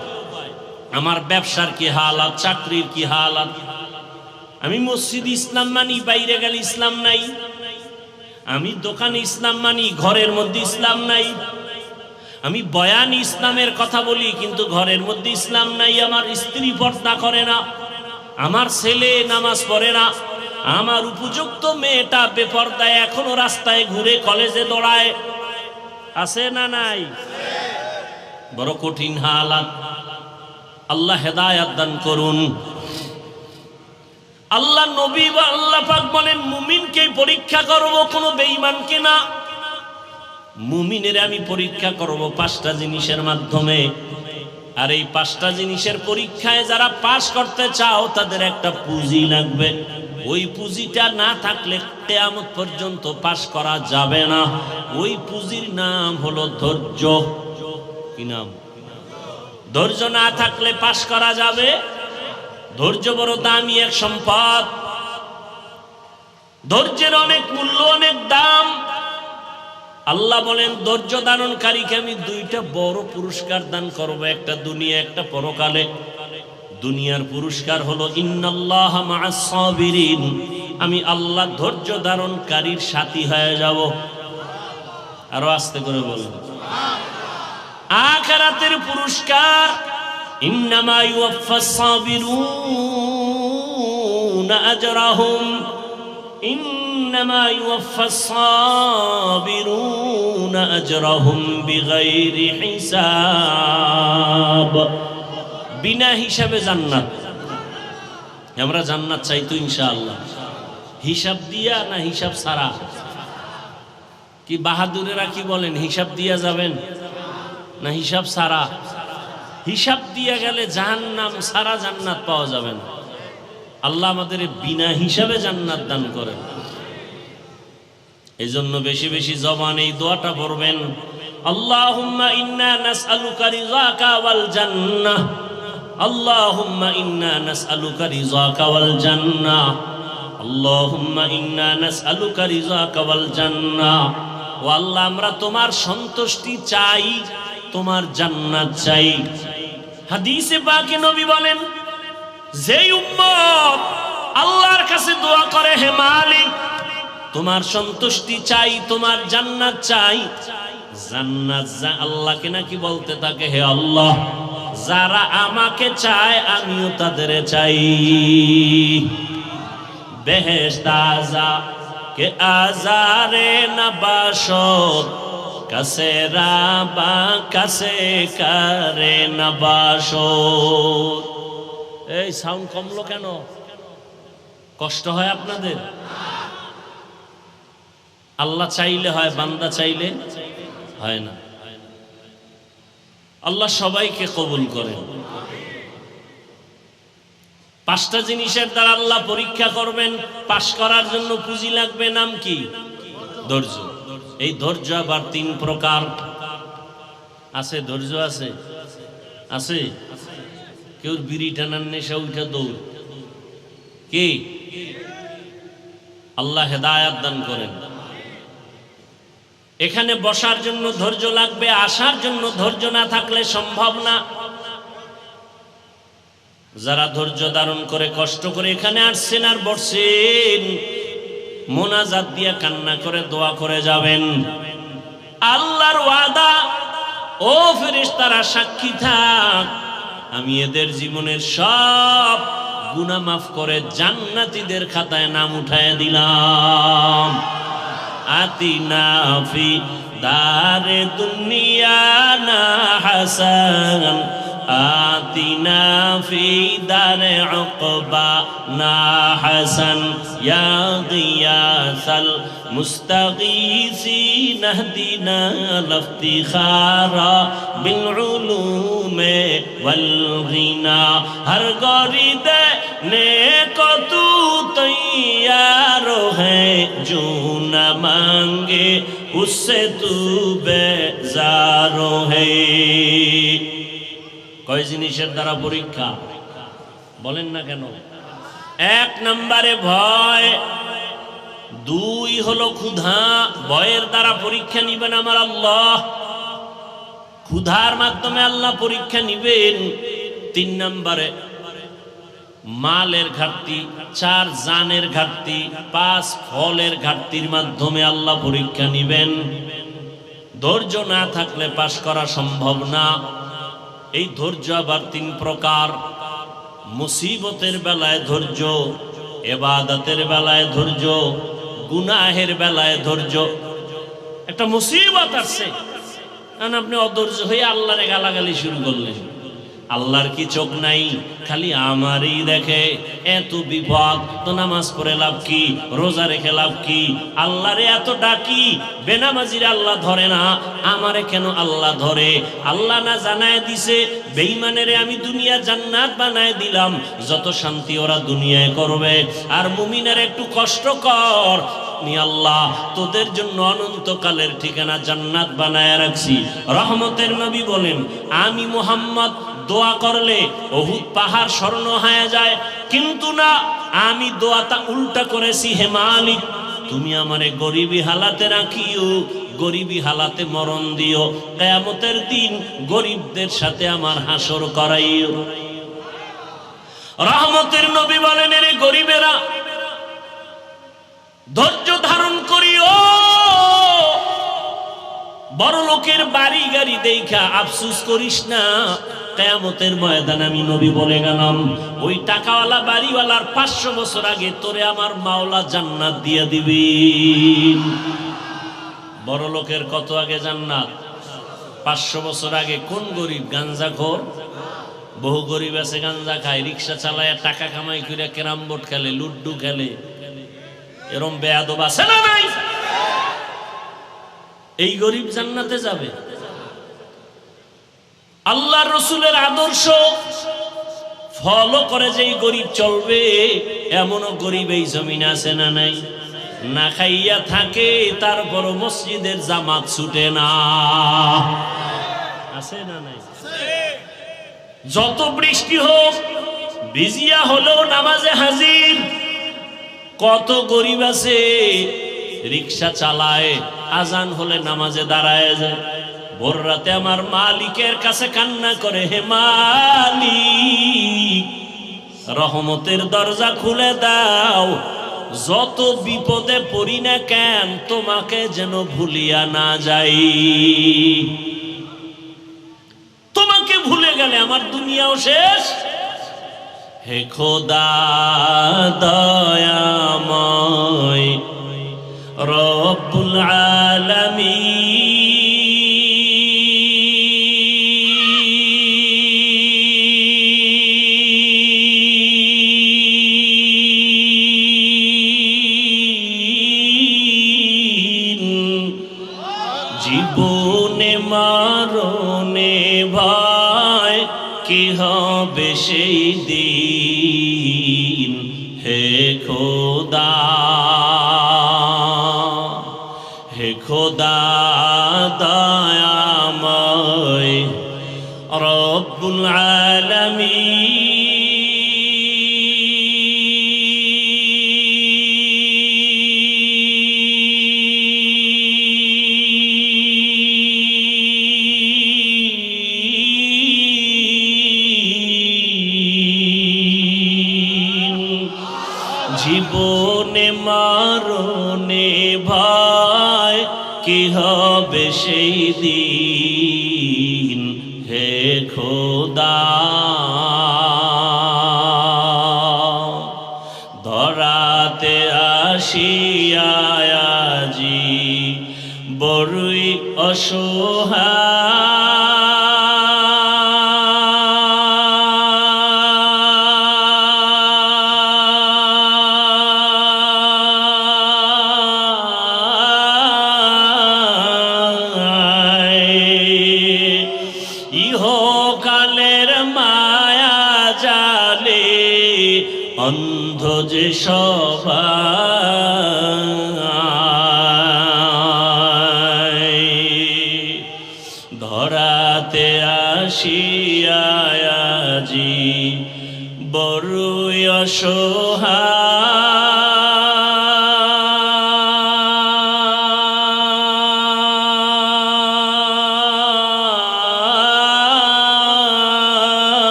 আমার ব্যবসার কি হালাত, চাকরির কি হালাত। আমি মসজিদ ইসলাম মানি, বাইরে গেলে ইসলাম নাই। আমি দোকানে ইসলাম মানি, ঘরের মধ্যে ইসলাম নাই। আমি বয়ান ইসলামের কথা বলি, কিন্তু ঘরের মধ্যে ইসলাম নাই। আমার স্ত্রী পর্দা করে না, আমার ছেলে নামাজ পড়ে না, আমার উপযুক্ত মেয়েটা বেপর্দায় এখনো রাস্তায় ঘুরে, কলেজে দৌড়ায়। আছে না নাই? বড় কঠিন হালাত। আল্লাহ হেদায়েত দান করুন। আল্লাহ নবী বা আল্লাহ পাক বলেন, মুমিনকে পরীক্ষা করব, কোনো বেঈমানকে না। মুমিনের আমি পরীক্ষা করব 5টা জিনিসের মাধ্যমে। আর এই 5টা জিনিসের পরীক্ষায় যারা পাস করতে চাও তাদের একটা পুঁজি লাগবে। ওই পুঁজিটা না থাকলে কিয়ামত পর্যন্ত পাস করা যাবে না। ওই পুঁজির নাম হলো ধৈর্য। কি নাম? ধৈর্য না থাকলে পাস করা যাবে? ধৈর্য বড় দামি এক সম্পদ। ধৈর্যের অনেক মূল্য, অনেক দাম। আল্লাহ বলেন, ধৈর্য ধারণকারীকে আমি 2টা বড় পুরস্কার দান করব, একটা দুনিয়া, একটা পরকালে। দুনিয়ার পুরস্কার হলো ইন্নাল্লাহা মা'আস সাবিরিন, আমি আল্লাহ ধৈর্য ধারণকারীর সাথী হয়ে যাব। আরো আস্তে করে বলেন। আখিরাতের পুরস্কার, ইন্নামা ইউওয়াফাস সাবিরুনা আজরাহুম, ইন্নামা ইউওয়াফাস সাবিরুনা আজরাহুম বিগাইরি হিসাব। বিনা হিসাবে জান্নাত। আমরা জান্নাত চাই তো ইনশাআল্লাহ। হিসাব দিয়া না হিসাব ছাড়া? কি বাহাদুরেরা কি বলেন, হিসাব দিয়া যাবেন না হিসাব ছাড়া? হিসাব দিয়া গেলে জাহান্নাম, সারা জান্নাত পাওয়া যাবে না। আল্লাহ আমাদের বিনা হিসাবে জান্নাত দান করেন। এই জন্য বেশি বেশি জবানে এই দোয়াটা পড়বেন, আল্লাহুম্মা ইন্না নাসআলুকা রিযাকা ওয়াল জান্নাহ, আল্লাহুম্মা ইন্না নাসআলুকা রিযাকা ওয়াল জান্নাহ, আল্লাহুম্মা ইন্না নাসআলুকা রিযাকা ওয়াল জান্নাহ। ও আল্লাহ, আমরা তোমার সন্তুষ্টি চাই, তোমার জান্নাত চাই। হাদিসে পাকে নবী বলেন, যে উম্মত আল্লাহর কাছে দোয়া করে, হে মালিক তোমার সন্তুষ্টি চাই, তোমার জান্নাত চাই। জান্নাত আল্লাহকে নাকি বলতে থাকে, হে আল্লাহ যারা আমাকে চায় আমিও তাদের চাই। বেহেশত আযা কে আজারে নবাশত কাছে রাবা কাছে করে নবাশত। এই সাউন্ড কমলো কেন? কষ্ট হয় আপনাদের? আল্লাহ চাইলে হয়, বান্দা চাইলে হয় না। আল্লাহ সবাইকে কবুল করেন। 5টা জিনিসের দ্বারা আল্লাহ পরীক্ষা করবেন। পাশ করার জন্য পুঁজি লাগবে, নাম কি? ধৈর্য। এই ধৈর্য আবার 3 প্রকার আছে। ধৈর্য আছে আছে কেউ বিড়ি টানার নেশা উঠে দৌড়। কি? আল্লাহ হেদায়েত দান করেন। এখানে বসার জন্য ধৈর্য লাগবে, আসার জন্য ধৈর্য না থাকলে সম্ভব না। যারা ধৈর্য ধারণ করে কষ্ট করে এখানে আসছেন আর বসছেন, মোনাজাত দিয়ে কান্না করে দোয়া করে যাবেন। আল্লাহর ওয়াদা, ও ফেরেশতারা সাক্ষী থাক, আমি এদের জীবনের সব গুনাহ মাফ করে জান্নাতীদের খাতায় নাম উঠায় দিলাম। আতিনা ফি দারে দুনিয়া না হাসান, আতিনা ফি দারে উকবা না হাসান, ইয়া গিয়াসাল মুস্তাগীসিন ইহদিনা লিফতিখারা বিল উলুমে ওয়াল গিনা। হর গরিদে নেকো তু তৈয়ার है जो न मांगे उससे तू बेजारो है। কয় জিনিসের দ্বারা পরীক্ষা বলেন না কেন? 1 নম্বরে ভয়, 2 হলো ক্ষুধা। ভয়ের দ্বারা পরীক্ষা নিবেন আমার আল্লাহ, ক্ষুধার মাধ্যমে আল্লাহ পরীক্ষা নিবেন। 3 নম্বরে মালের ঘাটতি, 4 জানের ঘাটতি, 5 ফলের ঘাটতির মাধ্যমে আল্লাহ পরীক্ষা নিবেন। ধৈর্য না থাকলে পাশ করা সম্ভব না। এই ধৈর্য আবার 3 প্রকার। মুসিবতের বেলায় ধৈর্য, ইবাদতের বেলায় ধৈর্য, গুনাহের বেলায় ধৈর্য। একটা মুসিবত আসছে, আপনি অধৈর্য হয়ে আল্লাহরে গালাগালি শুরু করলেন। আল্লাহর কি চোখ নাই? খালি আমারই দেখে। এত বিপদ তো নামাজ পড়ে লাভ কি, রোজা রেখে লাভ কি? আল্লাহরে এত ডাকি, বেনামাজিরা আল্লাহ ধরে না, আমারে কেন আল্লাহ ধরে? আল্লাহ না জানায় দিছে বেঈমানেরে আমি দুনিয়া জান্নাত বানায় দিলাম, যত শান্তি ওরা দুনিয়ায় করবে। আর মুমিনের একটু কষ্ট কর, আল্লাহ তোদের জন্য অনন্তকালের ঠিকানা জান্নাত বানায় রাখছি। রহমতের নবী বলেন, আমি মুহাম্মদ দোয়া করলে উহুদ পাহাড় স্বর্ণ হয়ে যায়, কিন্তু না, আমি দোয়াটা উল্টা করেছি। হে মালিক তুমি আমারে গরিবী হালাতে রাখিও, গরিবী হালাতে মরণ দিও, কিয়ামতের দিন গরিবদের সাথে আমার হাসর করাইও। রহমতের নবী বলেন, এরে গরিবেরা ধৈর্য ধারণ করিও। বড় লোকের বাড়ি গাড়ি দেখা আফসোস করিস না। কিয়ামতের ময়দানে আমি নবী বলে গেলাম, ওই টাকাওয়ালা বাড়িওয়ালার 500 বছর আগে তোরে আমার মাওলা জান্নাত দিয়ে দিবেন। বড় লোকের কত আগে জান্নাত? 500 বছর আগে। কোন গরিব? গাঞ্জাখোর। বহু গরিব আছে গাঞ্জা খায়, রিক্সা চালায়, টাকা কামাই করে ক্যারাম বোর্ড খেলে, লুড্ডু খেলে। এরম বেয়াদব আছে না নাই? এই গরিব জান্নাতে যাবে? আল্লাহর রাসূলের আদর্শ ফলো করে যেই গরিব চলবে, এমনও গরিব এই জমিনে আছে না নাই? না খাইয়া থাকে, তারপর মসজিদের জামাত ছুটে না, আছে না নাই? যত বৃষ্টি হোক ভিজিয়া হলেও নামাজে হাজির। কত গরিব আছে রিক্সা চালায়, আজান হলে নামাজে দাঁড়ায় যায়, ভোর রাতে আমার মালিকের কাছে কান্না করে, হে মালিক রহমতের দরজা খুলে দাও, যত বিপদে পড়ি না কেন তোমাকে যেন ভুলিয়া না যাই। তোমাকে ভুলে গেলে আমার দুনিয়াও শেষ। হে খোদা দয়াময় রব্বুল আলামিন, জীবনে মরণে ভয় কি হবে সেই দিন। হে খোদা, হে খোদা দয়াময় রব্বুল আলামিন, জীবনে মরণে ভয় কি হবে সেই দিন। হে খোদা ধরাতে আসিয়া আজি বড়ই ইহকালের মায়া জালে অন্ধ যে সবাই। ধরাতে আসিয়া আজি বড়ই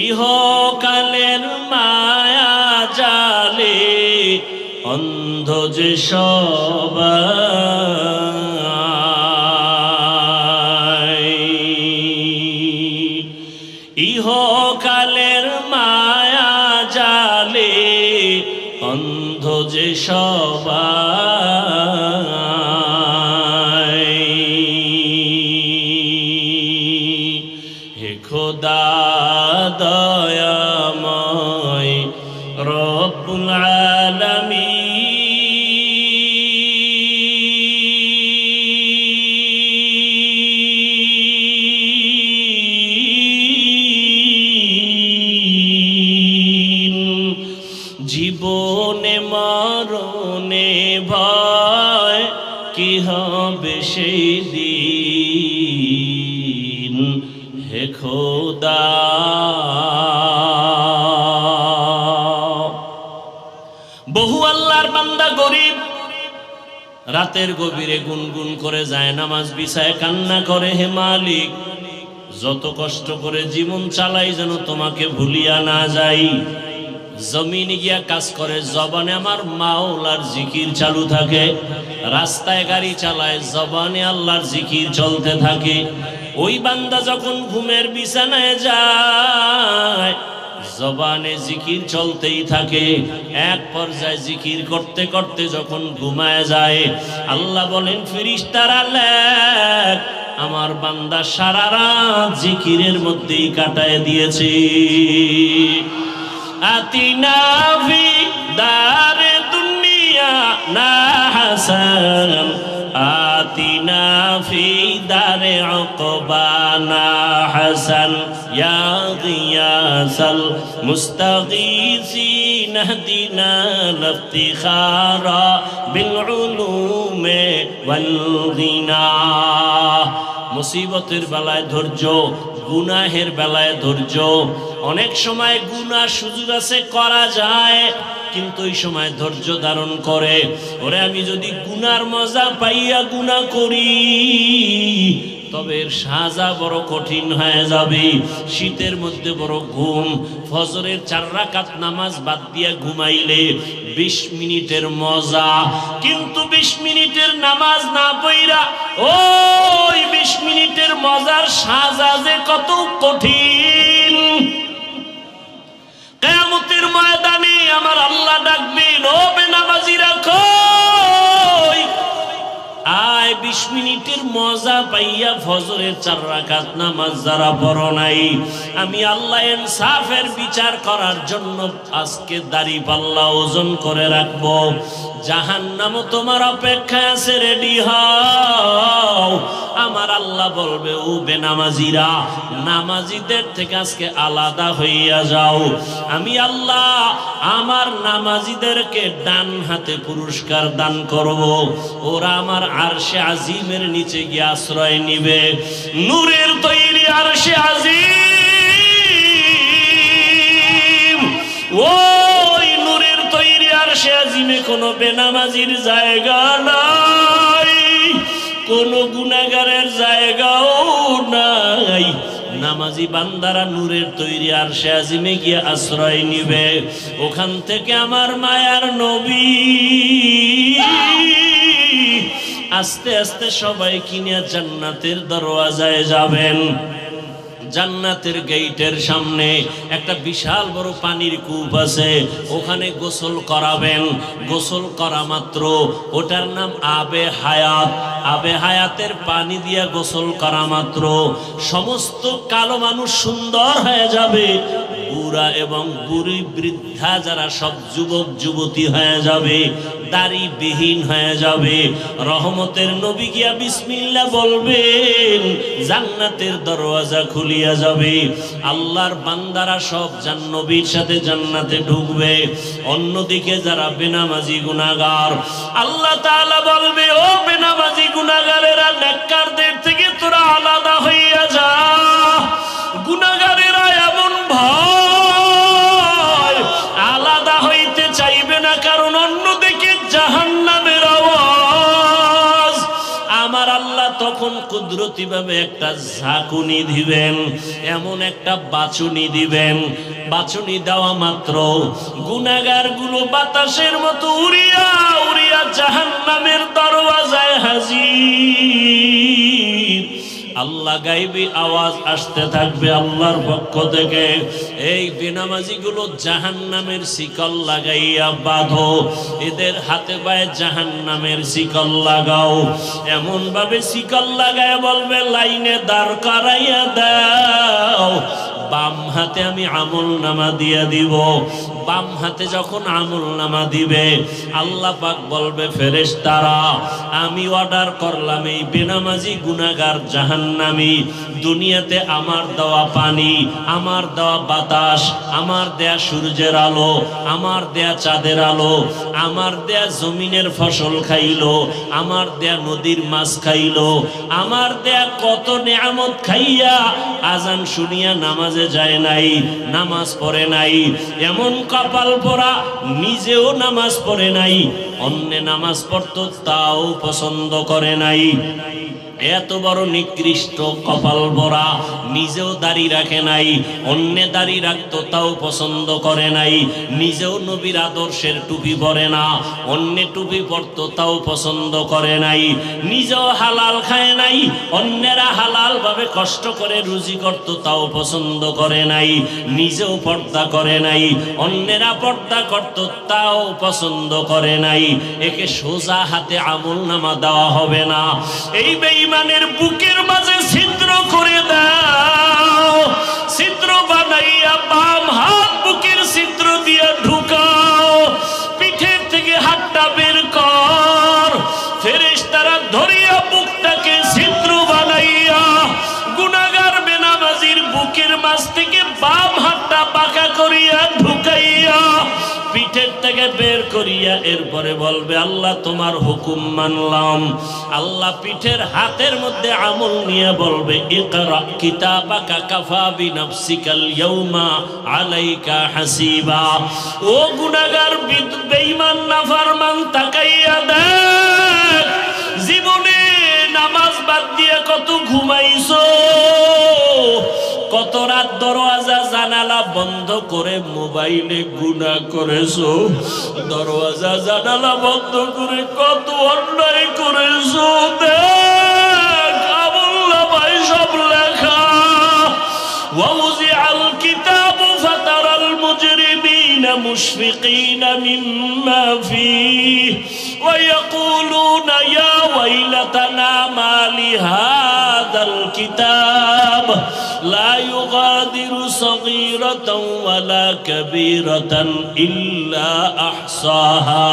ইহকালের মায়া জালে অন্ধ যে সবাই। ইহকালের মায়া জালে অন্ধ যে সবাই। হে খোদা দয়াময় রব্বুল আলামিন, জীবনে মরণে ভয় কি হবে সেই দিন। হে খোদা বহু আল্লাহর বান্দা গরিব রাতের গভীরে গুনগুন করে যায় নামাজ বিছায় কান্না করে, হে মালিক যত কষ্ট করে জীবন চালাই যেন তোমাকে ভুলিয়া না যাই। জমিনে গিয়া কাজ করে, জবানে আমার মাওলার জিকির চালু থাকে, রাস্তায় গাড়ি চালায়, জবানে আল্লাহর জিকির চলতে থাকে। ওই বান্দা যখন ঘুমের বিছানায় যায় জবানে জিকির চলতেই থাকে। এক পর্যায়ে জিকির করতে করতে যখন ঘুমায় যায় আল্লাহ বলেন, ফেরেশতারা লেখ আমার বান্দা সারা রাত জিকিরের মধ্যেই কাটায় দিয়েছে। আতিনা ফি দারে দুনিয়া না হাসান, আতিনা ফি দারে উকবানা হাসান, ইয়া গিয়াসাল মুস্তাগীসিন হদিনা লিফতিখারা বিল উলুমে ওয়াল গিনা। মুসিবতের বেলায় ধৈর্য, গুনাহের বেলায় ধৈর্য। অনেক সময় গুনাহ সুযোগ আছে করা যায়, কিন্তু ওই সময় ধৈর্য ধারণ করে, ওরে আমি যদি গুনার মজা পাইয়া গুনাহ করি তবে এর সাজা বড় কঠিন হয়ে যাবে। শীতের মধ্যে বড় ঘুম, ফজরের 4 রাকাত নামাজ বাদ দিয়ে ঘুমাইলে 20 মিনিটের মজা, কিন্তু 20 মিনিটের নামাজ না পইরা ওই 20 মিনিটের মজার সাজা যে কত কঠিন। কিয়ামতের ময়দানে আমার আল্লাহ ডাকবেন, ও বেনামাজিরা কই আয়, 20 মিনিটের মজা পাইয়া ফজরের 4 রাকাত নামাজ যারা পড়ো নাই, আমি আল্লাহ ইনসাফের বিচার করার জন্য আজকে দাড়ি পাল্লা ওজন করে রাখবো। জাহান্নামও তোমার অপেক্ষায় আছে, রেডি হও। আমার আল্লাহ বলবে, ও বেনামাজিরা, নামাজিদের থেকে আজকে আলাদা হইয়া যাও। আমি আল্লাহ আমার নামাজিদেরকে ডান হাতে পুরস্কার দান করব, ওরা আমার আরশে আজিমের নিচে গিয়ে আশ্রয় নিবে। নূরের তৈরি আরশে আজিম, ওই নূরের তৈরি আরশে আজিমে কোনো বেনামাজির জায়গা নাই, কোনো গুনাহগারের জায়গাও নাই। নামাজি বান্দারা নূরের তৈরি আরশে আজিমে গিয়ে আশ্রয় নিবে। ওখান থেকে আমার মায়ার নবী আস্তে আস্তে সবাই কিনে জান্নাতের দরওয়াজায় যাবেন। জান্নাতের গেটের সামনে একটা বিশাল বড় পানির কূপ আছে, ওখানে গোসল করাবেন। গোসল করা মাত্র ওটার নাম আবে হায়াত। আবে হায়াতের পানি দিয়া গোসল করা মাত্র সমস্ত কালো মানুষ সুন্দর হয়ে যাবে, বুড়া এবং বুড়ি বৃদ্ধা যারা সব যুবক যুবতী হয়ে যাবে, দাড়ি বিহীন হয়ে যাবে। রহমতের নবী গিয়া বিসমিল্লাহ বলবেন, জান্নাতের দরওয়াজা খুলিয়া যাবে। আল্লাহর বান্দারা সব নবীর সাথে জান্নাতে ঢুকবে। অন্যদিকে যারা বেনামাজি গুনাহগার, আল্লাহ তাআলা বলবে, ও বেনামাজি গুনাহগারেরা, নেককারদের থেকে তোরা আলাদা হইয়া যা। গুনাহগারেরা এমন ভয় আলাদা হইতে চাইবে না, কারণ অন্যদিকে জাহান্নামের আওয়াজ। আমার আল্লাহ তখন কুদরতি ভাবে একটা ঝাঁকুনি দিবেন, এমন একটা বাচুনি দিবেন। বাচুনি দেওয়া মাত্র গুনাহগার গুলো বাতাসের মতো উড়িয়া উড়িয়া জাহান্নামের দরওয়াজায় হাজির। আল্লাহ গাইবি আওয়াজ আসতে থাকবে আল্লাহর পক্ষ থেকে, এই বেনামাজি গুলো জাহান্নামের শিকল লাগাইয়া বাঁধো, এদের হাতে পায়ে জাহান্নামের শিকল লাগাও। এমন ভাবে শিকল লাগায় বলবে, লাইনে দাঁড় করাইয়া দাও। বাম হাতে আমি আমল নামা দিয়ে দিব। বাম হাতে যখন আমল নামা দিবে, আল্লাহ পাক বলবে, ফেরেশতারা, আমি অর্ডার করলাম এই বেনামাজি গুনাহগার জাহান্নামী দুনিয়াতে আমার দেওয়া পানি, আমার দেওয়া বাতাস, আমার দেয়া সূর্যের আলো, আমার দেয়া চাঁদের আলো, আমার দেয়া জমিনের ফসল খাইলো, আমার দেয়া নদীর মাছ খাইলো, আমার দেয়া কত নেয়ামত খাইয়া আজান শুনিয়া নামাজে যায় নাই, নামাজ পড়ে নাই। এমন কপাল পরা, নিজেও নামাজ পড়ে নাই, অন্য নামাজ পড়তো তাও পছন্দ করে নাই। এত বড় নিকৃষ্ট কপাল ভরা, নিজেও দাড়ি রাখে নাই, অন্য দাড়ি রাখতো তাও পছন্দ করে নাই, নিজেও নবীর আদর্শের টুপি পরে না, অন্য টুপি পরতো তাও পছন্দ করে নাই, নিজেও হালাল খায় নাই, অন্যেরা হালাল ভাবে কষ্ট করে রুজি করতো তাও পছন্দ করে নাই, নিজেও পর্দা করে নাই, অন্যেরা পর্দা করতো তাও পছন্দ করে নাই। একে সোজা হাতে আমল নামা দেওয়া হবে না। এই বেঈমানের বুকের মাঝে ছিদ্র করে দাও, ছিদ্র বানাইয়া বাম হাত বুকের ছিদ্র দিয়ে ঢুকাও, পিঠের থেকে হাতটা বের কর। ফেরেশতারা ধরিয়া বুকটাকে ছিদ্র বানাইয়া গুনাহগার বেনামাজির বুকের মাঝ থেকে বাম হাতটা বাঁকা করিয়া ঢুকাইয়া পিঠের থেকে বের করিয়া এরপরে বলবে, আল্লাহ তোমার হুকুম মানলাম। আল্লাহ পিঠের হাতের মধ্যে আমল নিয়ে বলবে, ইকরা কিতাবাকা কাফা বিনাফসিকাল ইয়াউমা আলাইকা হাসিবা। ও গুনাহগার বেঈমান নাফরমান, তাকাইয়া দেখ, জীবনে নামাজ বাদ দিয়ে কত ঘুমাইছো, কত রাত দরওয়াজা জানালা বন্ধ করে মোবাইলে গুনাহ করেছো, দরওয়াজা জানালা বন্ধ করে কত অন্যায় করেছো। দেখ আমুল্লাহ সব লেখা। ওয়াউজিআল কিতাবু ফাতারাল মুজরিমিনা মুশফিকিনা মিম্মা ফীহি ওয়া ইয়াকুলুনা ইয়া ওয়াইলাতানা মা লিহাযাল কিতাব লা ইউগাদিরু সগীরাতাও ওয়ালা কাবীরাতান ইল্লা আহসাহা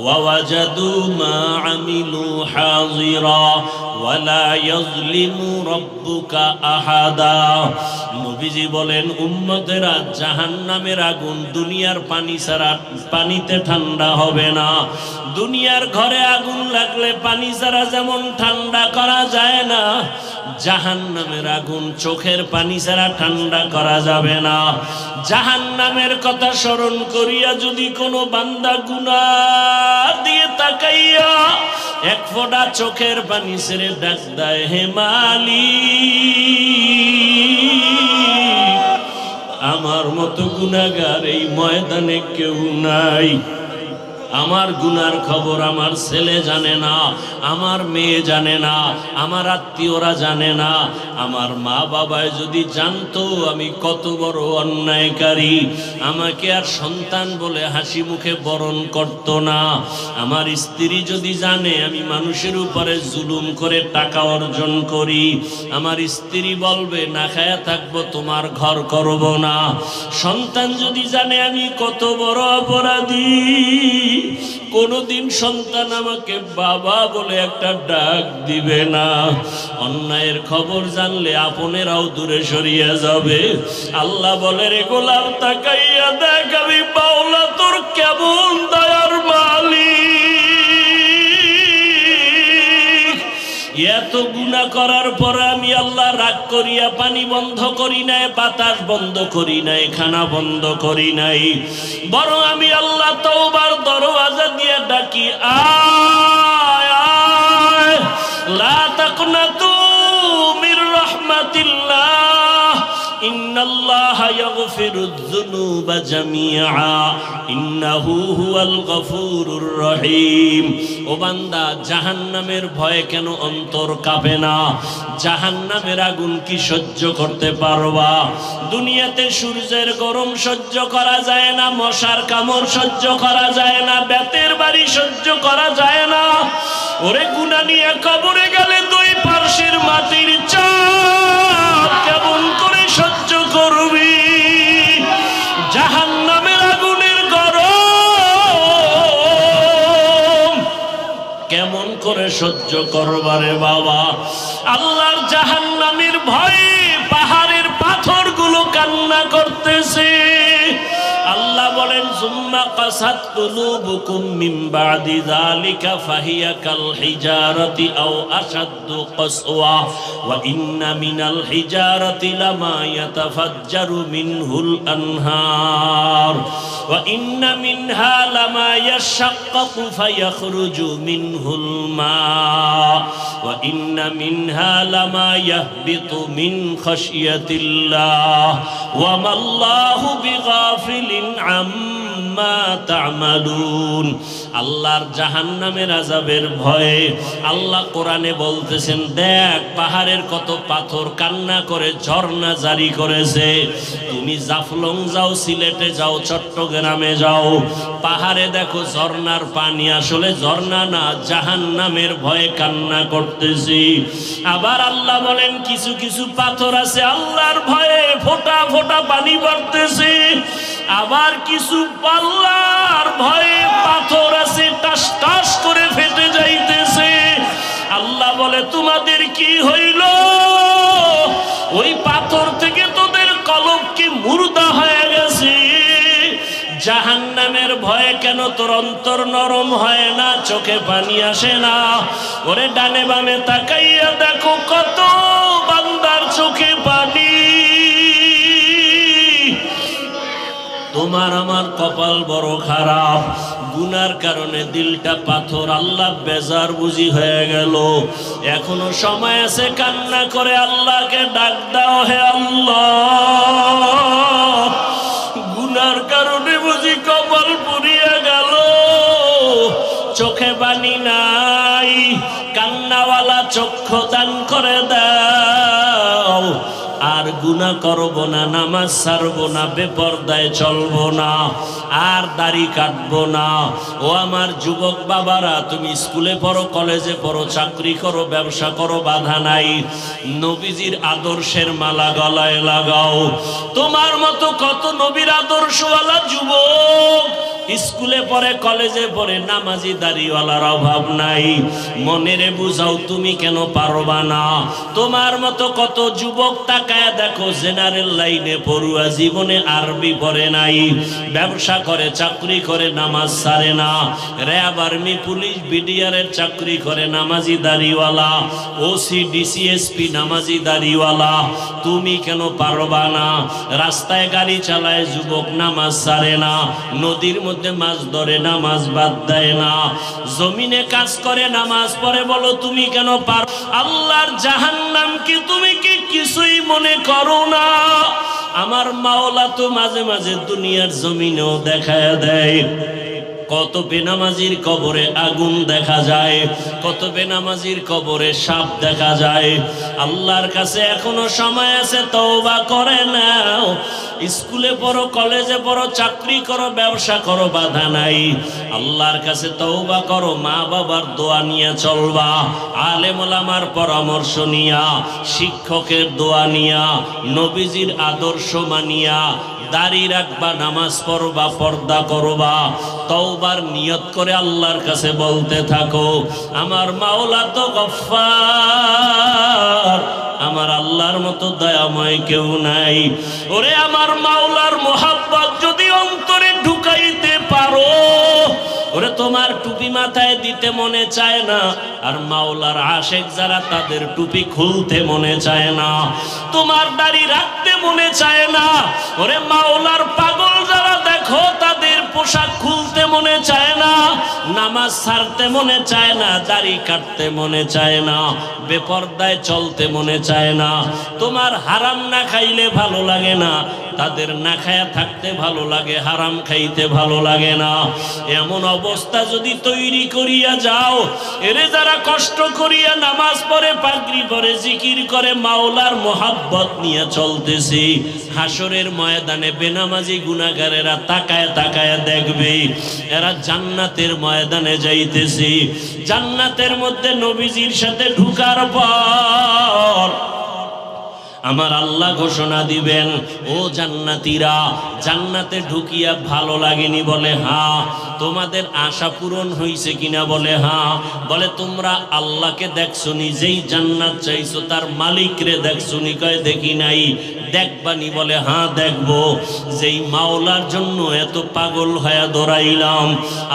ووجدوا ما عملوا حاضرا ولا يظلم ربك أحدا। নবীজি বলেন উম্মতেরা জাহান্নামের আগুন দুনিয়ার পানি ছাড়া পানিতে ঠান্ডা হবে না। দুনিয়ার ঘরে আগুন লাগলে পানি ছাড়া যেমন ঠান্ডা করা যায় না, জাহান্নামের আগুন চোখের পানি ছাড়া ঠান্ডা করা যাবে না। জাহান্নামের কথা স্মরণ করিয়া যদি কোনো বান্দা গুনাহ দিয়ে তাকাইয়া এক ফোঁটা চোখের পানি ছেড়ে ডাক দেয়, হে মালিক, আমার মতো গুনাহগার এই ময়দানে কেউ নাই। আমার গুনার খবর আমার ছেলে জানে না, আমার মেয়ে জানে না, আমার আত্মীয়রা জানে না। আমার মা বাবায় যদি জানতো আমি কত বড় অন্যায়কারী, আমাকে আর সন্তান বলে হাসি মুখে বরণ করত না। আমার স্ত্রী যদি জানে আমি মানুষের উপরে জুলুম করে টাকা অর্জন করি, আমার স্ত্রী বলবে না খায়া থাকবো, তোমার ঘর করব না। সন্তান যদি জানে আমি কত বড় অপরাধী, কোনদিন সন্তান আমাকে বাবা বলে একটা ডাক দিবে না। অন্যায়ের খবর জানলে আপনেরাও দূরে সরিয়ে যাবে। আল্লাহ বলে, রে গোলাম তাকাইয়া দেখ আমি মাওলা তোর কেমন দয়ার মালিক। এত গুনাহ করার পর আমি আল্লাহ রাগ করিয়া পানি বন্ধ করি নাই, বাতাস বন্ধ করি নাই, খানা বন্ধ করি নাই, বরং আমি আল্লাহ তওবার দরওয়াজা দিয়ে ডাকি, আয় আয় লা তাকনাতু মির রাহমাতিল্লাহ ইন্নাল্লাহা ইয়াগফিরুয যুনুবা জামিআ ইন্নাহু হুয়াল গফুরুর রহিম। ও বান্দা, জাহান্নামের ভয়ে কেন অন্তর কাঁপে না? জাহান্নামের আগুন কি সহ্য করতে পারবা? দুনিয়াতে সূর্যের গরম সহ্য করা যায় না, মশার কামড় সহ্য করা যায় না, বেতের বাড়ি সহ্য করা যায় না। ওরে গুনাহ নিয়ে কবরে গেলে দুই পার্শ্বের মাটির চাপ কেমন করে সহ্য করবি? জাহান্নামের আগুনের গরম কেমন করে সহ্য করবারে বাবা? আল্লাহর জাহান্নামের ভয়ে পাহাড়ের পাথরগুলো কান্না করতেছে। আল্লাহ বলেন, সুম্মা কাসাত কুলুবুকুম মিন বাদি যালিকা ফাহিয়া কাল হিজারাতি আও আশাদ্দু কাসওয়া ওয়া ইন্না মিনাল হিজারাতি লামা ইয়াতাফাজ্জারু মিনহুল আনহার ওয়া ইন্না মিনহা লামা ইয়াশাক্কাকু ফায়াখরুজু মিনহুল মা ওয়া ইন্না মিনহা লামা ইয়াহবিতু মিন খাশিয়াতিল্লাহ ওয়া মাল্লাহু বিগাফিলিন আম্মা তা'মালুন। আল্লাহর জাহান্নামের আযাবের ভয়ে আল্লাহ কোরআনে বলতেছেন, দেখ পাহাড়ের কত পাথর কান্না করে ঝর্ণা জারি করেছে। তুমি জাফলং যাও, সিলেটে যাও, চট্টগ্রামে যাও, পাহাড়ে দেখো ঝর্ণার পানি আসলে ঝর্ণা না, জাহান্নামের ভয়ে কান্না করতেছি। আবার আল্লাহ বলেন, কিছু কিছু পাথর আছে আল্লাহর ভয়ে ফোঁটা ফোঁটা পানি পড়তেছে। আবার কিছু আল্লাহর ভয়ে পাথর আছে টাস টাস করে ফেটে যাইতেছে। আল্লাহ বলে, তোমাদের কি হইল? ওই পাথর থেকে তোদের কলব কি মুর্দা হয়ে গেছে? জাহান্নামের ভয়ে কেন তোর অন্তর নরম হয় না, চোখে পানি আসে না? ওরে ডানে বামে তাকাইয়া দেখো কত বান্দার চোখে পানি। তোমার আমার কপাল বড় খারাপ। গুনার কারণে দিলটা পাথর, আল্লাহ বেজার বুঝি হয়ে গেল। এখনো সময় আছে, কান্না করে আল্লাহকে ডাক দাও, হে আল্লাহ গুনার কারণে বুঝি কপাল পুড়িয়ে গেল, চোখে পানি নাই, কান্নাওয়ালা চক্ষু দান করে দাও। আর গুনাহ করব না, নামাজ ছাড়বো না, বেপরদায় চলবো না, আর দাড়ি কাটবো না। ও আমার যুবক বাবারা, তুমি স্কুলে পড়ো, কলেজে পড়ো, চাকরি করো, ব্যবসা করো, বাধা নাই। নবীজির আদর্শের মালা গলায় লাগাও। তোমার মতো কত নবীর আদর্শওয়ালা যুবক স্কুলে পড়ে, কলেজে পড়ে, নামাজি দাড়িওয়ালার অভাব নাই। মনেরে বুঝাও, তুমি কেন পারবা না? তোমার মতো কত যুবক তাকায় দেখো, জেনারেল লাইনে পড়ুয়া, জীবনে আরবি পড়ে নাই, ব্যবসা করে, চাকরি করে, নামাজ ছাড়ে না, র্যাব, আর্মি, পুলিশ, বিডিআরের চাকরি করে, নামাজি দাড়িওয়ালা, ওসি, ডিসিএসপি, নামাজি দাড়িওয়ালা। তুমি কেন পারবা না? রাস্তায় গাড়ি চালায় যুবক, নামাজ ছাড়ে না, নদীর মধ্যে মাছ ধরে, নামাজ বাদ দেয় না, জমিনে কাজ করে, নামাজ পড়ে। বলো তুমি কেন পারো? আল্লাহর জাহান্নাম কি তুমি কি কিছুই মনে করো না? আমার মাওলা তো মাঝে মাঝে দুনিয়ার জমিনেও দেখায় দেয়। কত বেনামাজির কবরে আগুন দেখা যায়, কত বেনামাজির কবরে সাপ দেখা যায়। আল্লাহর কাছে এখনো সময় আছে, তওবা করে নাও। স্কুলে পড়ো, কলেজে পড়ো, চাকরি করো, ব্যবসা করো, বাধা নাই। আল্লাহর কাছে তওবা করো, মা বাবার দোয়া নিয়ে চলবা, আলেম ওলামার পরামর্শ নিয়া, শিক্ষকের দোয়া নিয়া, নবীজির আদর্শ মানিয়া দাড়ি রাখবা, নামাজ পড়বা, পর্দা করবা, তওবার নিয়ত করে আল্লাহর কাছে বলতে থাকো, আমার মাওলা তো গফফার, আমার আল্লাহর মতো দয়াময় কেউ নাই। ওরে আমার মাওলার মোহাব্বত যদি অন্তরে ঢুকাইতে পারো, ওরে তোমার টুপি মাথায় দিতে মনে চায় না, আর মাওলার আশেক যারা তাদের টুপি খুলতে মনে চায় না, তোমার দাড়ি রাখতে মনে চায় না। ওরে মাওলার পাগল যারা দেখো তাদের পোশাক খুলতে মনে চায় না, নামাজ ছাড়তে মনে চায় না, দাড়ি কাটতে মনে চায় না, বেপরদায় চলতে মনে চায় না। তোমার হারাম না খাইলে ভালো লাগে না, তাদের না খায়া থাকতে ভালো লাগে, হারাম খাইতে ভালো লাগে না। এমন অবস্থা যদি তৈরি করিয়া যাও, এরে যারা কষ্ট করিয়া নামাজ পড়ে, পাগড়ি পরে, জিকির করে, মাওলার মোহাব্বত নিয়ে চলতেছি, হাসরের ময়দানে বেনামাজি গুনাহগারেরা তাকায় তাকায় দেখবে এরা জান্নাতের ময়দানে যাইতেছি। জান্নাতের মধ্যে নবীজির সাথে ঢুকার পর আমার আল্লাহ ঘোষণা দিবেন, ও জান্নাতীরা, জান্নাতে ঢুকিয়া ভালো লাগেনি? বলে হ্যাঁ। তোমাদের আশা পূরণ হয়েছে কিনা? বলে হ্যাঁ। বলে তোমরা আল্লাহকে দেখছো নি? যেই জান্নাত চাইছো তার মালিক রে দেখছো নি? কয় দেখি নাই। দেখবানি? বলে হ্যাঁ দেখবো। যেই মাওলার জন্য এত পাগল হয়ে দৌড়াইলাম,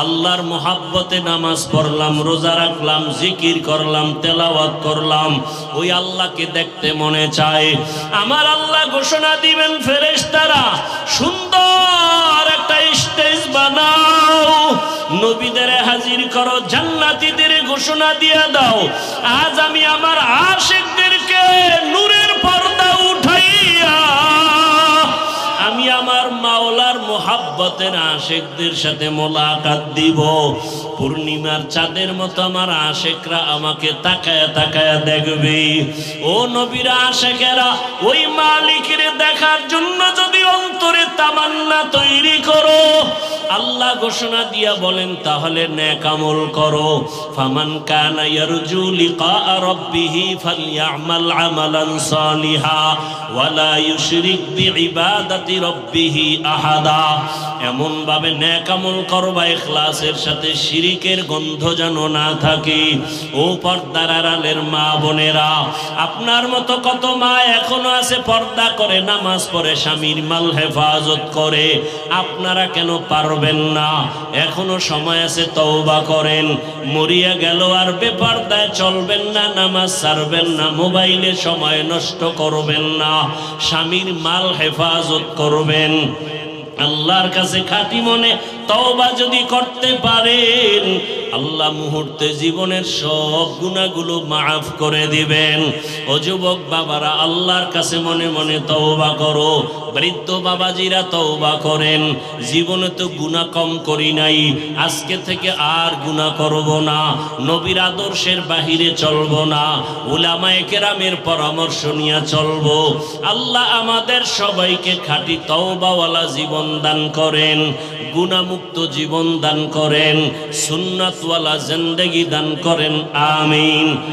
আল্লাহর মোহাব্বতে নামাজ পড়লাম, রোজা রাখলাম, জিকির করলাম, তেলাওয়াত করলাম, ওই আল্লাহকে দেখতে মনে চায়। আমার আল্লাহ ঘোষণা দিবেন, ফেরেশতারা সুন্দর একটা স্টেজ বানাও, নবীদের হাজির করো, জান্নাতীদের ঘোষণা দিয়ে দাও, আজ আমি আমার আশিকদেরকে নূরের পর্দা উঠাইয়া আমি আমার মাওলার মোহাব্বতের আশিকদের সাথে মোলাকাত দিব। পূর্ণিমার চাঁদের মতো আমার আশিকরা আমাকে তাকায়া তাকায়া দেখবে। ও নবীরা, আশিকেরা, ওই মালিকের দেখার জন্য যদি অন্তরে তামান্না তৈরি করো, আল্লাহ ঘোষণা দিয়া বলেন, তাহলে নেক আমল করো। ফামান কানা ইয়ারজু লিকা রাব্বিহি ফালইআমাল আমালান সালিহা ওয়ালা ইউশরিক বিইবাদাতি রাব্বিহি আহাদা। এমন ভাবে নেক আমল করবা ইখলাসের সাথে, শিরিকের গন্ধ যেন না থাকে। ও পর্দার আড়ালের মা বোনেরা, আপনার মতো কত মা এখনো আছে পর্দা করে, নামাজ পড়ে, স্বামীর মাল হেফাজত করে। আপনারা কেন পারবেন না? এখনো সময় আছে, তওবা করেন। মরিয়া গেল আর বেপরদায় চলবেন না, নামাজ ছাড়বেন না, মোবাইলে সময় নষ্ট করবেন না, স্বামীর মাল হেফাজত করবেন। আল্লাহর কাছে খাঁটি মনে তওবা যদি করতে পারেন আল্লাহ মুহূর্তে জীবনের সব গুনাহগুলো মাফ করে দিবেন। ও যুবক বাবারা, আল্লাহর কাছে মনে মনে তওবা করো। বৃদ্ধ বাবাজিরা তওবা করেন, জীবনে তো গুনাহ কম করি নাই, আজকে থেকে আর গুনাহ করব না, নবীর আদর্শের বাহিরে চলব না, উলামায়ে কেরামের পরামর্শ নিয়ে চলব। আল্লাহ আমাদের সবাইকে খাঁটি তওবাওয়ালা জীবন দান করেন, গুনাহমুক্ত জীবন দান করেন, সুন্নাতওয়ালা জিন্দেগি দান করেন। আমিন।